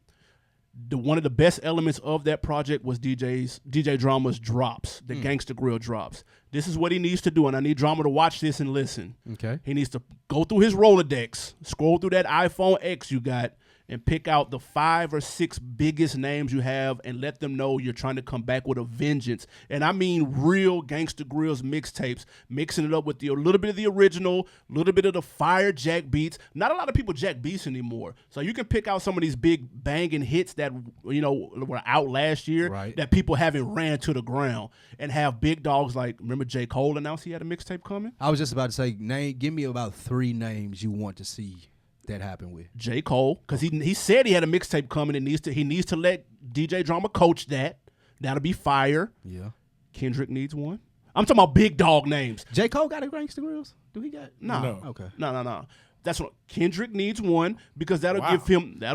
One of the best elements of that project was DJ Drama's drops, the Gangsta Grill drops. This is what he needs to do, and I need Drama to watch this and listen. Okay. He needs to go through his Rolodex, scroll through that iPhone X you got, and pick out the 5 or 6 biggest names you have and let them know you're trying to come back with a vengeance. And I mean real Gangsta Grills mixtapes, mixing it up with a little bit of the original, a little bit of the fire jack beats. Not a lot of people jack beats anymore. So you can pick out some of these big banging hits that, were out last year that people haven't ran to the ground, and have big dogs like, remember J. Cole announced he had a mixtape coming? I was just about to say, give me about 3 names you want to see that happen with. J. Cole, because he said he had a mixtape coming and he needs to let DJ Drama coach that. That'll be fire. Yeah. Kendrick needs one. I'm talking about big dog names. J. Cole got a Gangsta Grills? Do he got? No. Okay. No. That's what Kendrick needs one, because that'll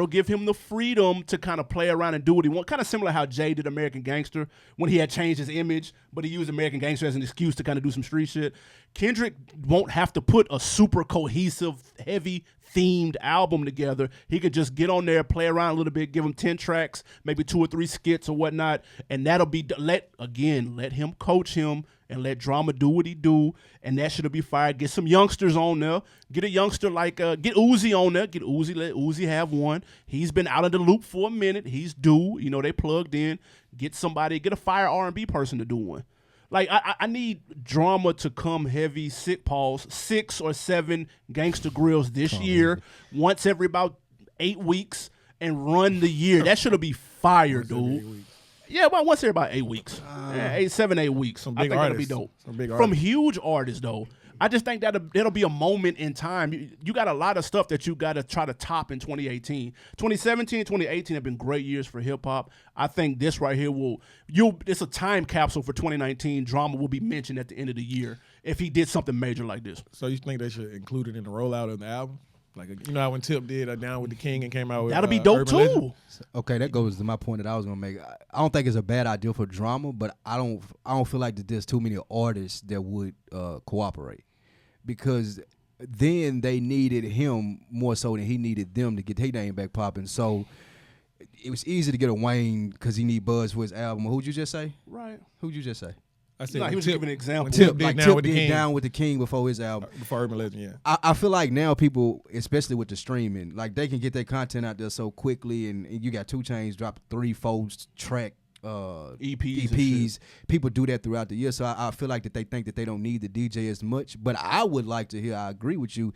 give him the freedom to kind of play around and do what he wants. Kind of similar how Jay did American Gangster when he had changed his image, but he used American Gangster as an excuse to kind of do some street shit. Kendrick won't have to put a super cohesive, heavy themed album together. He could just get on there, play around a little bit, give him 10 tracks, maybe 2 or 3 skits or whatnot, and that'll be let him coach him and let Drama do what he do, and that should be fire. Get some youngsters on there. Get a youngster like get Uzi on there. Get Uzi. Let Uzi have one. He's been out of the loop for a minute. He's due. They plugged in. Get a fire R&B person to do one. Like, I need Drama to come heavy, 6 or 7 Gangsta Grills this year, once every about 8 weeks, and run the year. That should be fire, dude. Yeah, about once every about 8 weeks. 7, 8 weeks. Some I big think artists. that'll be dope. Some big From artists. huge artists, though. I just think that'll be a moment in time. You got a lot of stuff that you got to try to top in 2018. 2017, 2018 have been great years for hip-hop. I think this right here it's a time capsule for 2019. Drama will be mentioned at the end of the year if he did something major like this. So you think they should include it in the rollout of the album? Like, how when Tip did Down with the King and came out with That'll be dope, Urban too. Legend? Okay, that goes to my point that I was gonna make. I don't think it's a bad idea for Drama, but I don't feel like that there's too many artists that would cooperate, because then they needed him more so than he needed them to get their name back popping. So it was easy to get a Wayne because he need buzz for his album. Who'd you just say? Right. Who'd you just say? I said No, he was giving an example. When Tip did Down with the King. Down with the King before his album. Before Urban Legend, yeah. I feel like now people, especially with the streaming, like they can get their content out there so quickly, and you got 2 Chainz drop 3, 4 track EPs. People do that throughout the year, so I feel like that they think that they don't need the DJ as much. But I would like to hear. I agree with you.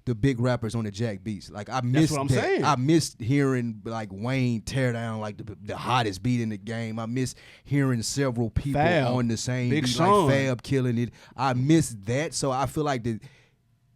the big rappers on the Jack beats. Like I miss what I'm that. saying. I miss hearing like Wayne tear down like the hottest beat in the game. I miss hearing several people Fab. on the same Big beat, Sean. like Fab killing it. I miss that. So I feel like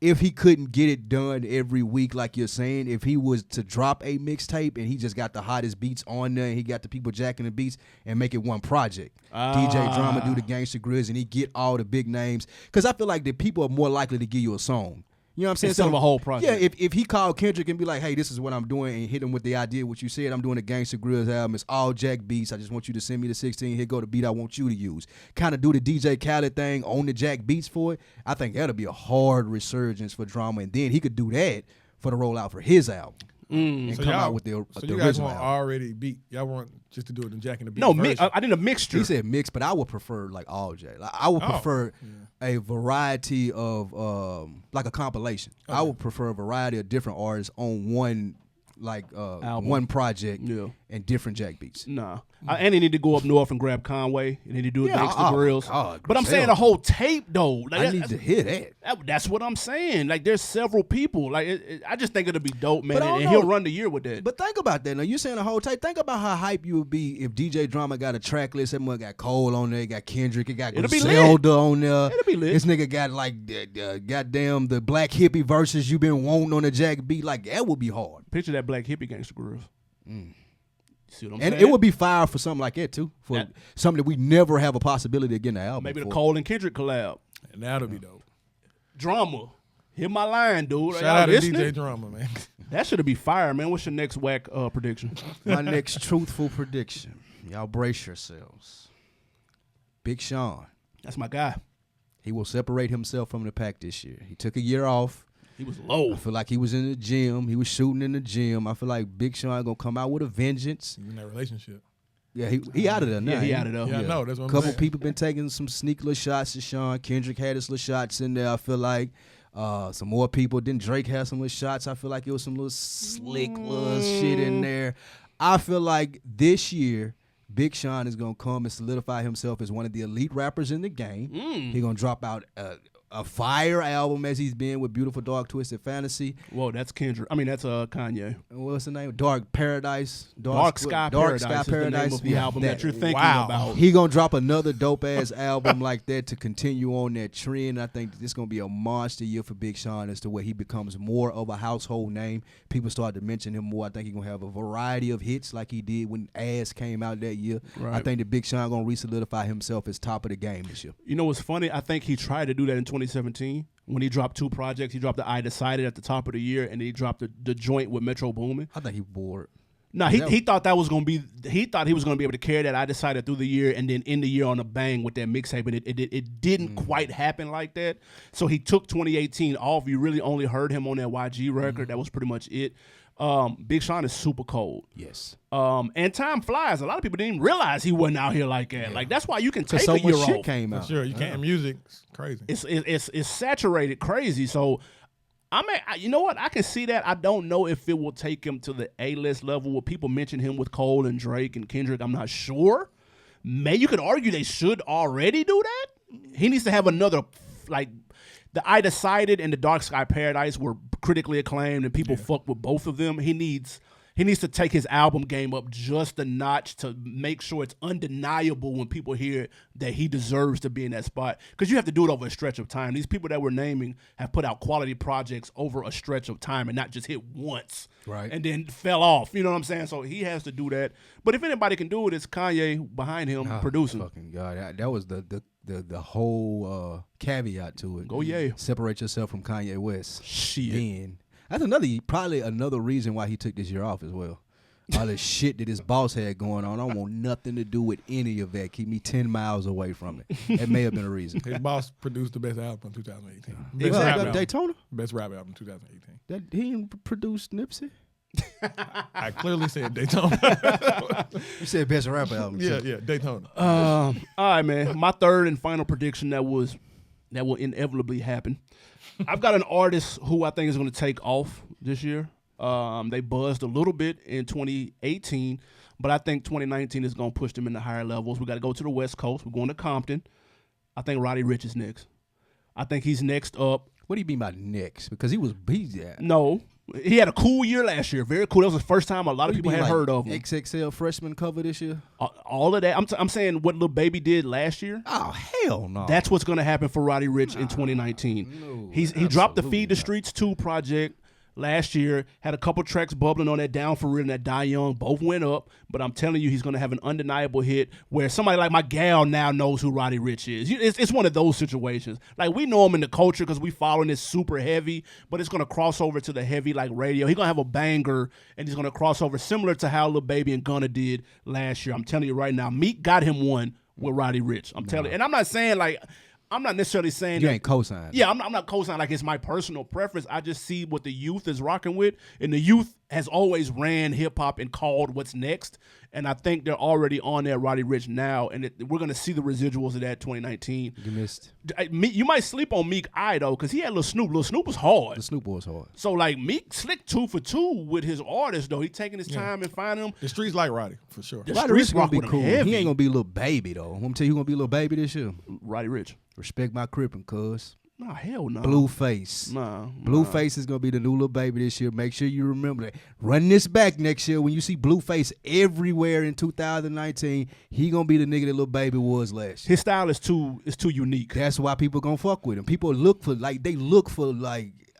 if he couldn't get it done every week, like you're saying, if he was to drop a mixtape and he just got the hottest beats on there and he got the people jacking the beats and make it one project. DJ Drama do the Gangsta Grizz and he get all the big names. Because I feel like the people are more likely to give you a song. You know what I'm saying? Instead of a whole project. Yeah, if he called Kendrick and be like, hey, this is what I'm doing, and hit him with the idea, what you said, I'm doing a Gangsta Grizz album, it's all Jack beats, I just want you to send me the 16, here go the beat I want you to use. Kind of do the DJ Khaled thing, own the Jack beats for it. I think that'll be a hard resurgence for Drama, and then he could do that for the rollout for his album. And So come y'all- out with the So you guys original want album. already beat? Y'all want just to do it in Jack and the Beat? No, version? I need a mixture. He said mix, but I would prefer like all Jack. Like, I would prefer a variety of like a compilation. I would prefer a variety of different artists on one Album. one project Yeah. and different Jack beats. Nah. And they need to go up north and grab Conway. And they need to do a Yeah, Gangsta oh, Grills. God, But I'm Griselda. saying the whole tape, though. Like, I need to hear that. that's what I'm saying. Like, there's several people. Like, I just think it'll be dope, man. But I don't And know. he'll run the year with that. But think about that. Now you're saying the whole tape. Think about how hype you would be if DJ Drama got a track list. Everyone got Cole on there, got Kendrick, it got It'll be Griselda on there. It'll be lit. This nigga got like goddamn the Black Hippie verses you been wanting on the Jack beat. Like that would be hard. Picture that Black Hippie Gangsta Grills. See what I'm And saying? it would be fire for something like that too. For something that we never have a possibility of getting an album. Maybe the for. Cole and Kendrick collab. And that'll be dope. Drama. Hit my line, dude. Shout Y'all out to listening? DJ Drama, man. That should be fire, man. What's your next whack prediction? My next truthful prediction. Y'all brace yourselves. Big Sean. That's my guy. He will separate himself from the pack this year. He took a year off. He was low. I feel like he was in the gym. He was shooting in the gym. I feel like Big Sean gonna come out with a vengeance. In that relationship. Yeah, he out of there now. Yeah, he out of there. Yeah, I know. That's what I'm Couple saying. people been taking some sneak little shots at Sean. Kendrick had his little shots in there. I feel like some more people. Then Drake had some little shots. I feel like it was some little slick little shit in there. I feel like this year Big Sean is gonna come and solidify himself as one of the elite rappers in the game. He gonna drop out a fire album as he's been with Beautiful Dark Twisted Fantasy. Whoa, that's Kendrick. I mean, that's Kanye. What's the name? Dark Paradise. Dark Sky Paradise is the name of the album that you're thinking about. He gonna drop another dope ass album like that to continue on that trend. I think this gonna be a monster year for Big Sean as to where he becomes more of a household name. People start to mention him more. I think he's gonna have a variety of hits like he did when Ass came out that year. Right. I think that Big Sean gonna re-solidify himself as top of the game this year. You know what's funny? I think he tried to do that in 2017 when he dropped two projects. He dropped the I Decided at the top of the year, and then he dropped the joint with Metro Boomin. I think he bored. No, he thought that was gonna be. He thought he was gonna be able to carry that I Decided through the year, and then end the year on a bang with that mixtape. And it didn't quite happen like that. So he took 2018 off. You really only heard him on that YG record. That was pretty much it. Big Sean is super cold. Yes. And time flies. A lot of people didn't even realize he wasn't out here like that. Yeah. Like that's why you can take So a year much shit off. came out. Sure, you can't. Music's crazy. It's saturated crazy. So you know what? I can see that. I don't know if it will take him to the A-list level where people mention him with Cole and Drake and Kendrick. I'm not sure. You could argue they should already do that. He needs to have another, like, the I Decided and the Dark Sky Paradise were critically acclaimed and people fuck with both of them. He needs to take his album game up just a notch to make sure it's undeniable when people hear that he deserves to be in that spot. Because you have to do it over a stretch of time. These people that we're naming have put out quality projects over a stretch of time and not just hit once. Right. And then fell off. You know what I'm saying? So he has to do that. But if anybody can do it, it's Kanye behind him producing. Fucking God, that was the whole caveat to it. Go yeah. Separate yourself from Kanye West. Shit. Then that's probably another reason why he took this year off as well. All the shit that his boss had going on. I don't want nothing to do with any of that. Keep me 10 miles away from it. That may have been a reason. His boss produced the best album in 2018. Best Exactly. rap album. Daytona? Best rap album in 2018. That he didn't produce Nipsey? I clearly said Daytona. You said best rap album. yeah, Daytona. All right, man. My third and final prediction that will inevitably happen. I've got an artist who I think is going to take off this year. They buzzed a little bit in 2018, but I think 2019 is going to push them into higher levels. We got to go to the West Coast. We're going to Compton. I think Roddy Ricch is next. I think he's next up. What do you mean by next? Because yeah. No. He had a cool year last year. Very cool. That was the first time a lot of people had heard of him. XXL freshman cover this year? All of that. I'm saying what Lil Baby did last year. Oh, hell no. That's what's going to happen for Roddy Ricch in 2019. No, he dropped the Feed the Streets 2 project last year, had a couple tracks bubbling on that Down for Real and that Die Young. Both went up, but I'm telling you, he's going to have an undeniable hit where somebody like my gal now knows who Roddy Ricch is. It's one of those situations. Like, we know him in the culture because we following this super heavy, but it's going to cross over to the heavy like radio. He's going to have a banger, and he's going to cross over similar to how Lil Baby and Gunna did last year. I'm telling you right now, Meek got him one with Roddy Ricch. I'm telling you. And I'm not saying like, I'm not necessarily saying you that, ain't co-signing. Yeah, I'm not co-signing like it's my personal preference. I just see what the youth is rocking with, and the youth has always ran hip hop and called what's next. And I think they're already on that Roddy Ricch now, and we're gonna see the residuals of that 2019. You missed. You might sleep on Meek I though, because he had Lil Snoop. Lil Snoop was hard. The Snoop was hard. So like Meek slick 2 for 2 with his artists though. He taking his time and finding them. The streets like Roddy for sure. The Roddy streets Ricch gonna rock be with him cool. heavy. He ain't gonna be Lil Baby though. I'm gonna tell you who gonna be Lil Baby this year. Roddy Ricch. Respect my crippin', cuz. Nah, hell no. Blueface. Blueface is gonna be the new Lil Baby this year. Make sure you remember that. Run this back next year when you see Blueface everywhere in 2019. He gonna be the nigga that Lil Baby was last year. His style is too unique. That's why people gonna fuck with him. People look for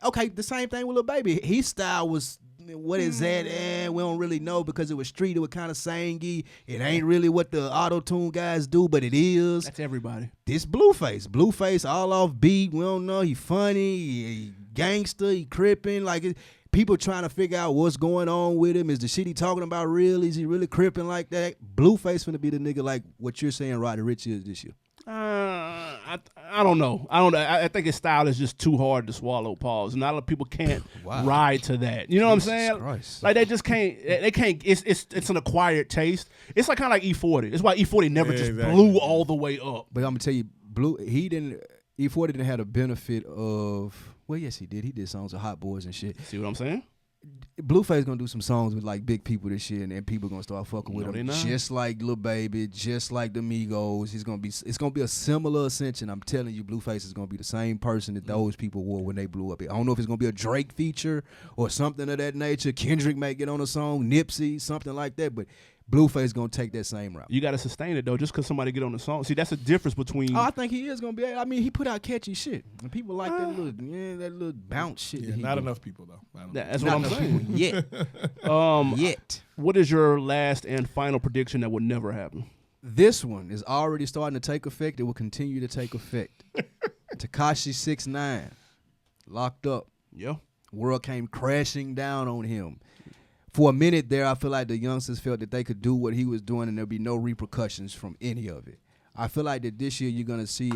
okay, the same thing with Lil Baby. His style was, what is that? We don't really know because it was street. It was kind of sangy. It ain't really what the auto-tune guys do, but it is. That's everybody. This Blueface all off beat. We don't know. He funny. He gangster. He crippin'. Like, people trying to figure out what's going on with him. Is the shit he talking about real? Is he really crippin' like that? Blueface finna be the nigga like what you're saying Roddy Ricch is this year. I don't know. I think his style is just too hard to swallow. Pause. And a lot of people can't ride to that. You know what I'm saying? Christ. Like they just can't. They can't. It's an acquired taste. It's like kind of like E40. It's why E40 never just blew all the way up. But I'm gonna tell you, E40 didn't have the benefit of. Well, yes, he did. He did songs with Hot Boys and shit. See what I'm saying? Blueface gonna do some songs with like big people this year, and then people gonna start fucking with him, just like Lil Baby, just like the Migos. It's gonna be a similar ascension. I'm telling you, Blueface is gonna be the same person that those people were when they blew up. I don't know if it's gonna be a Drake feature or something of that nature. Kendrick may get on a song, Nipsey, something like that, but Blueface gonna take that same route. You gotta sustain it though, just because somebody get on the song. See, that's the difference between. Oh, I think he is gonna be. I mean, he put out catchy shit, and people like that little bounce shit. Yeah, not enough people though. That's what I'm saying. Yet. What is your last and final prediction that would never happen? This one is already starting to take effect. It will continue to take effect. Tekashi 6ix9ine locked up. Yeah. World came crashing down on him. For a minute there, I feel like the youngsters felt that they could do what he was doing and there'd be no repercussions from any of it. I feel like that this year you're going to see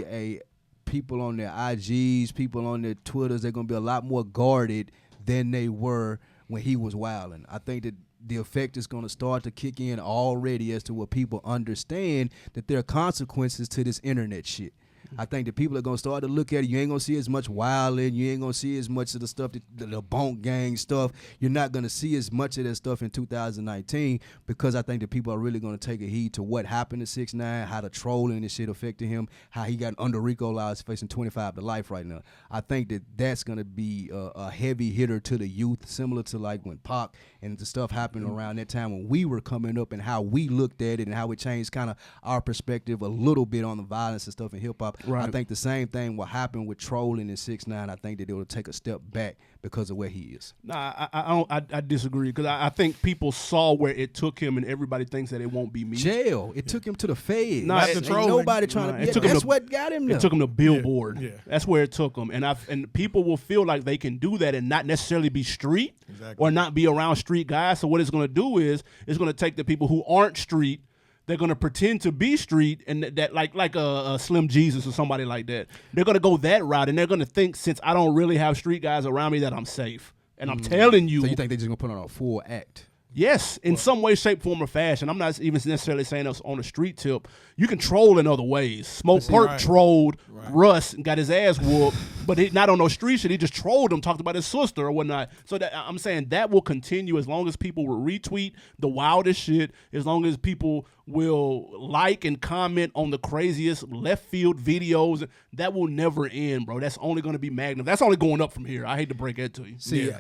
people on their IGs, people on their Twitters, they're going to be a lot more guarded than they were when he was wilding. I think that the effect is going to start to kick in already as to what people understand that there are consequences to this internet shit. I think that people are going to start to look at it. You ain't going to see as much wilding. You ain't going to see as much of the stuff, the Bonk Gang stuff. You're not going to see as much of that stuff in 2019 because I think that people are really going to take a heed to what happened to 6ix9ine, how the trolling and shit affected him, how he got under RICO laws facing 25 to life right now. I think that that's going to be a heavy hitter to the youth, similar to like when Pac and the stuff happened around that time when we were coming up and how we looked at it and how it changed kind of our perspective a little bit on the violence and stuff in hip-hop. Right. I think the same thing will happen with trolling in 6ix9ine. I think that it will take a step back because of where he is. Nah, I disagree because I think people saw where it took him and everybody thinks that it won't be me. Jail. It took him to the feds. Nah, ain't nobody trying to. That's what got him there. It took him to Billboard. Yeah. That's where it took him, and people will feel like they can do that and not necessarily be street or not be around street guys. So what it's going to do is it's going to take the people who aren't street. They're gonna pretend to be street and that like a Slim Jesus or somebody like that. They're gonna go that route and they're gonna think since I don't really have street guys around me that I'm safe. And I'm telling you. So you think they're just gonna put on a full act? Yes, in some way, shape, form, or fashion. I'm not even necessarily saying us on a street tip. You can troll in other ways. Smoke Perk trolled Russ and got his ass whooped, but he not on no street shit. He just trolled him, talked about his sister or whatnot. So that I'm saying that will continue as long as people will retweet the wildest shit, as long as people will like and comment on the craziest left field videos. That will never end, bro. That's only going to be magnified. That's only going up from here. I hate to break that to you. See,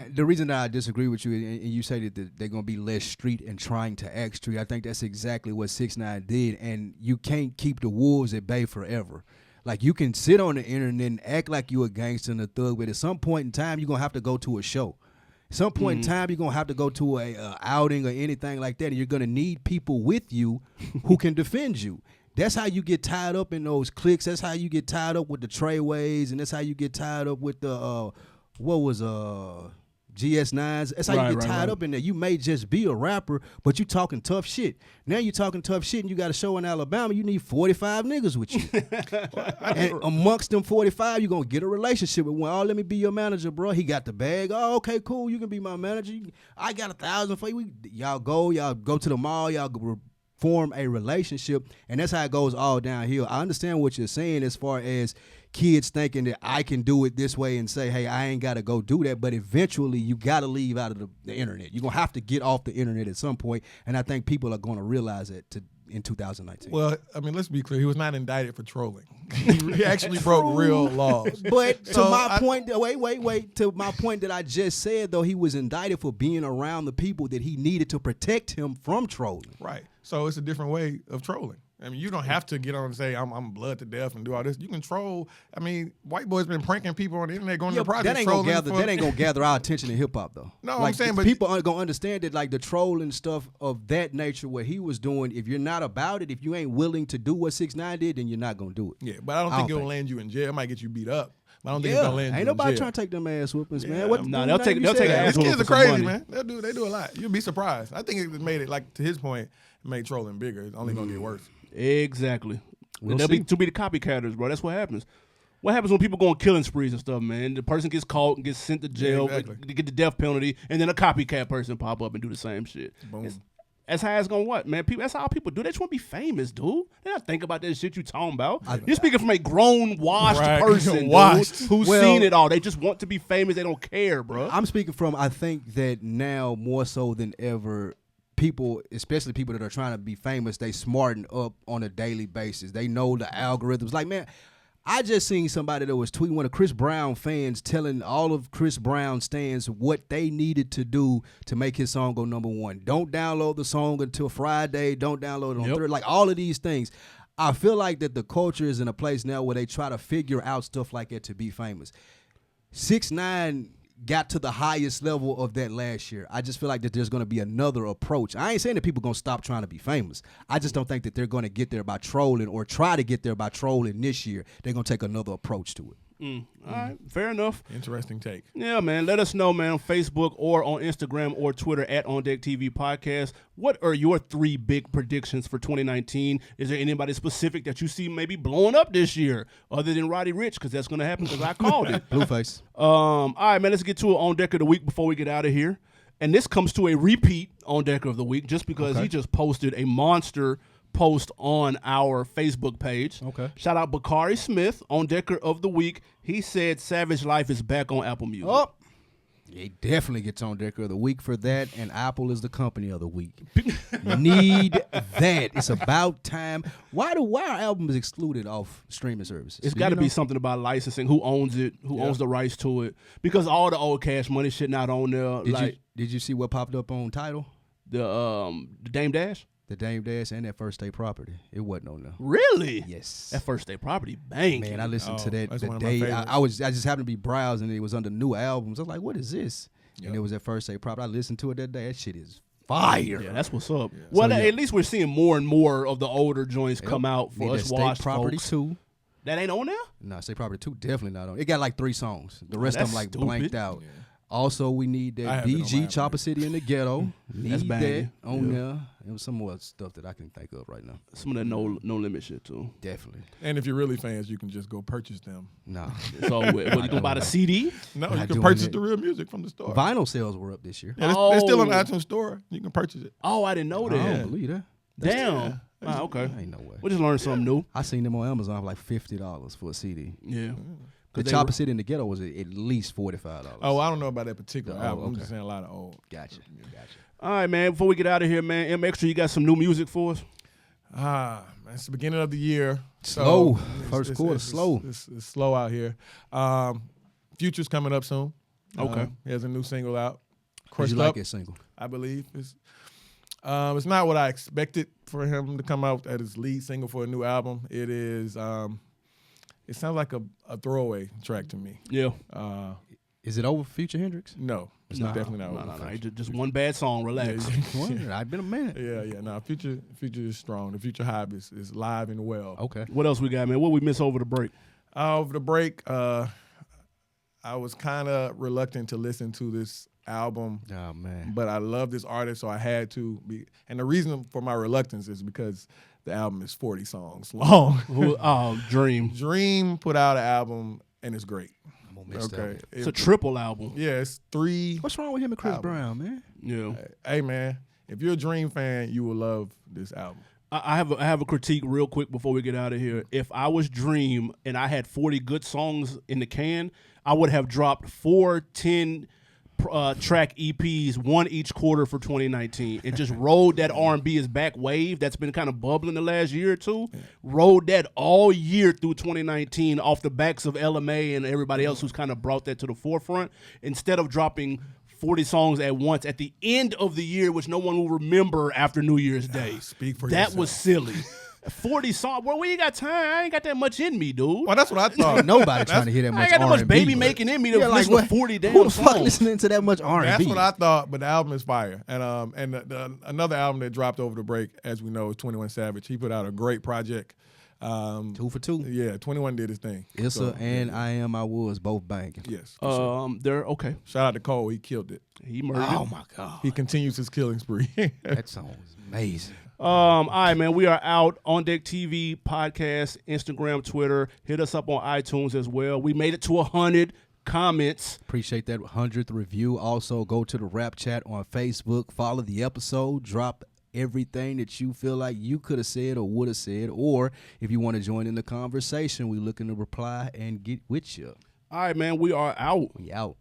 the reason that I disagree with you, and you say that they're going to be less street and trying to act street, I think that's exactly what 6ix9ine did, and you can't keep the wolves at bay forever. Like, you can sit on the internet and act like you a gangster and a thug, but at some point in time, you're going to have to go to a show. At some point in time, you're going to have to go to a outing or anything like that, and you're going to need people with you who can defend you. That's how you get tied up in those cliques. That's how you get tied up with the Treyways, and that's how you get tied up with the, GS9s. That's how you get tied up in there. You may just be a rapper, but you talking tough shit. Now you talking tough shit and you got a show in Alabama, you need 45 niggas with you. And amongst them 45, you're going to get a relationship with one. Oh, let me be your manager, bro. He got the bag. Oh, okay, cool. You can be my manager. I got 1,000 for you. Y'all go to the mall. Y'all form a relationship, and that's how it goes all downhill. I understand what you're saying as far as kids thinking that I can do it this way and say, hey, I ain't got to go do that, but eventually you got to leave out of the internet. You're going to have to get off the internet at some point, and I think people are going to realize it in 2019. Well, I mean, let's be clear. He was not indicted for trolling. He actually broke real laws. But to my point that I just said, though, he was indicted for being around the people that he needed to protect him from trolling. Right. So it's a different way of trolling. I mean, you don't have to get on and say, I'm blood to death and do all this. You can troll. I mean, white boys been pranking people on the internet going to the project. That ain't gonna gather our attention in hip-hop, though. No, like, I'm saying, but people aren't gonna understand that, like, the trolling stuff of that nature, what he was doing, if you're not about it, if you ain't willing to do what 6ix9ine did, then you're not gonna do it. Yeah, but I don't think it'll land you in jail. It might get you beat up. I don't think it's gonna land you in jail. Ain't nobody trying to take them ass whoopings, man. They'll take ass These whoopings. kids are crazy, man. They do a lot. You'll be surprised. I think it made it, like, to his point, it made trolling bigger. It's only gonna get worse. Exactly. We'll They'll be the copycatters, bro. That's what happens. What happens when people go on killing sprees and stuff, man? The person gets caught and gets sent to jail, to get the death penalty, and then a copycat person pop up and do the same shit. Boom. That's how it's going man? That's how people do. They just want to be famous, dude. They don't think about that shit you talking about. You're speaking from a grown, washed person, dude, who's seen it all. They just want to be famous. They don't care, bro. I'm speaking from, I think that now more so than ever, people, especially people that are trying to be famous, they smarten up on a daily basis. They know the algorithms. Like, man, I just seen somebody that was tweeting, one of Chris Brown fans telling all of Chris Brown stans what they needed to do to make his song go #1. Don't download the song until Friday. Don't download it on Thursday. Like, all of these things. I feel like that the culture is in a place now where they try to figure out stuff like that to be famous. 6ix9ine got to the highest level of that last year. I just feel like that there's going to be another approach. I ain't saying that people going to stop trying to be famous. I just don't think that they're going to get there by trolling or try to get there by trolling this year. They're going to take another approach to it. All right, fair enough. Interesting take. Yeah, man. Let us know, man, on Facebook or on Instagram or Twitter at OndeckTV Podcast. What are your 3 big predictions for 2019? Is there anybody specific that you see maybe blowing up this year other than Roddy Ricch? Because that's going to happen because I called it. Blueface. All right, man. Let's get to an On Deck of the Week before we get out of here. And this comes to a repeat On Deck of the Week just because he just posted a monster post on our Facebook page. Okay. Shout out Bakari Smith, On Decker of the Week. He said Savage Life is back on Apple Music. Oh, he definitely gets On Decker of the Week for that, and Apple is the company of the week. Need that. It's about time. Why are albums excluded off streaming services? It's got to be something about licensing. Who owns it? Who owns the rights to it? Because all the old Cash Money shit not on there. Did you see what popped up on Tidal? The Dame Dash? The Dame Dash and that First State Property. It wasn't on there. Really? Yes. That First State Property bang. Man, I listened to that the day I just happened to be browsing and it was under new albums. I was like, what is this? Yep. And it was that First State Property. I listened to it that day. That shit is fire. Yeah, that's what's up. Yeah. Well, at least we're seeing more and more of the older joints come out for us washed Property folks. 2. That ain't on there? No, State Property 2 definitely not on. It got like 3 songs. The rest of them like stupid. blanked out. Also, we need I that have it on BG my Chopper City in the Ghetto. That's Need banging. that on there. It was some more stuff that I can think of right now. Some of that no limit shit too. Definitely. And if you're really fans, you can just go purchase them. Nah. So what you gonna buy the CD? No, Not you can doing purchase it. the real music from the store. Vinyl sales were up this year. Yeah, they're still on the Oh. iTunes store. You can purchase it. Oh, I didn't know I that. don't believe that. Damn. Wow, okay. Ain't no way. We just learned something new. I seen them on Amazon for like $50 for a CD. Yeah. The they Chopper were- City in the Ghetto was at least $45. Oh, I don't know about that particular Oh, album. I'm okay. just saying a lot of old. Gotcha. All right, man. Before we get out of here, man, M Extra, you got some new music for us? Man, it's the beginning of the year. Slow. So First quarter, slow. It's slow out here. Future's coming up soon. Okay. He has a new single out. Did Crushed you like Up, that single? I believe. It's not what I expected for him to come out as his lead single for a new album. It is. It sounds like a throwaway track to me. Yeah. Is it over Future Hendrix? No, it's definitely not. No. over Future. Just one bad song. Relax. I've been a minute. Yeah. No, Future is strong. The Future Hive is live and well. Okay. What else we got, man? What we miss over the break? Over the break, I was kind of reluctant to listen to this album, Oh, man. but I love this artist, so I had to be. And the reason for my reluctance is because the album is 40 songs long. Dream. Dream put out an album, and it's great. I'm going to miss Okay. that. It's a triple album. Yeah, it's 3. What's wrong with him and Chris Album. Brown, man? Yeah. Hey, man, if you're a Dream fan, you will love this album. I have a critique real quick before we get out of here. If I was Dream and I had 40 good songs in the can, I would have dropped 4 10 track EPs, one each quarter for 2019, and just rode that R&B is back wave that's been kind of bubbling the last year or two. Rode that all year through 2019 off the backs of LMA and everybody else who's kind of brought that to the forefront, instead of dropping 40 songs at once at the end of the year, which no one will remember after New Year's Day. Speak for That yourself. was silly. 40 songs. Well, we ain't got time. I ain't got that much in me, dude. Well, that's what I thought. Nobody trying to hear that I much ain't got that much R&B, baby but- making in me to Yeah, like listen what? to 40 damn Who the fuck songs. listening to that much R&B? That's what I thought, but the album is fire. And another album that dropped over the break, as we know, is 21 Savage. He put out a great project. 2 for 2. Yeah, 21 did his thing. Issa So, and I Am I Was both banging. yes. for sure. They're okay. Shout out to Cole. He killed it. He murdered. Oh my God. He continues his killing spree. That song was amazing. All right, man. We are out on Deck TV podcast, Instagram, Twitter. Hit us up on iTunes as well. We made it to 100 comments. Appreciate that 100th review. Also, go to the Rap Chat on Facebook. Follow the episode. Drop everything that you feel like you could have said or would have said. Or if you want to join in the conversation, we looking to reply and get with you. All right, man. We are out. We out.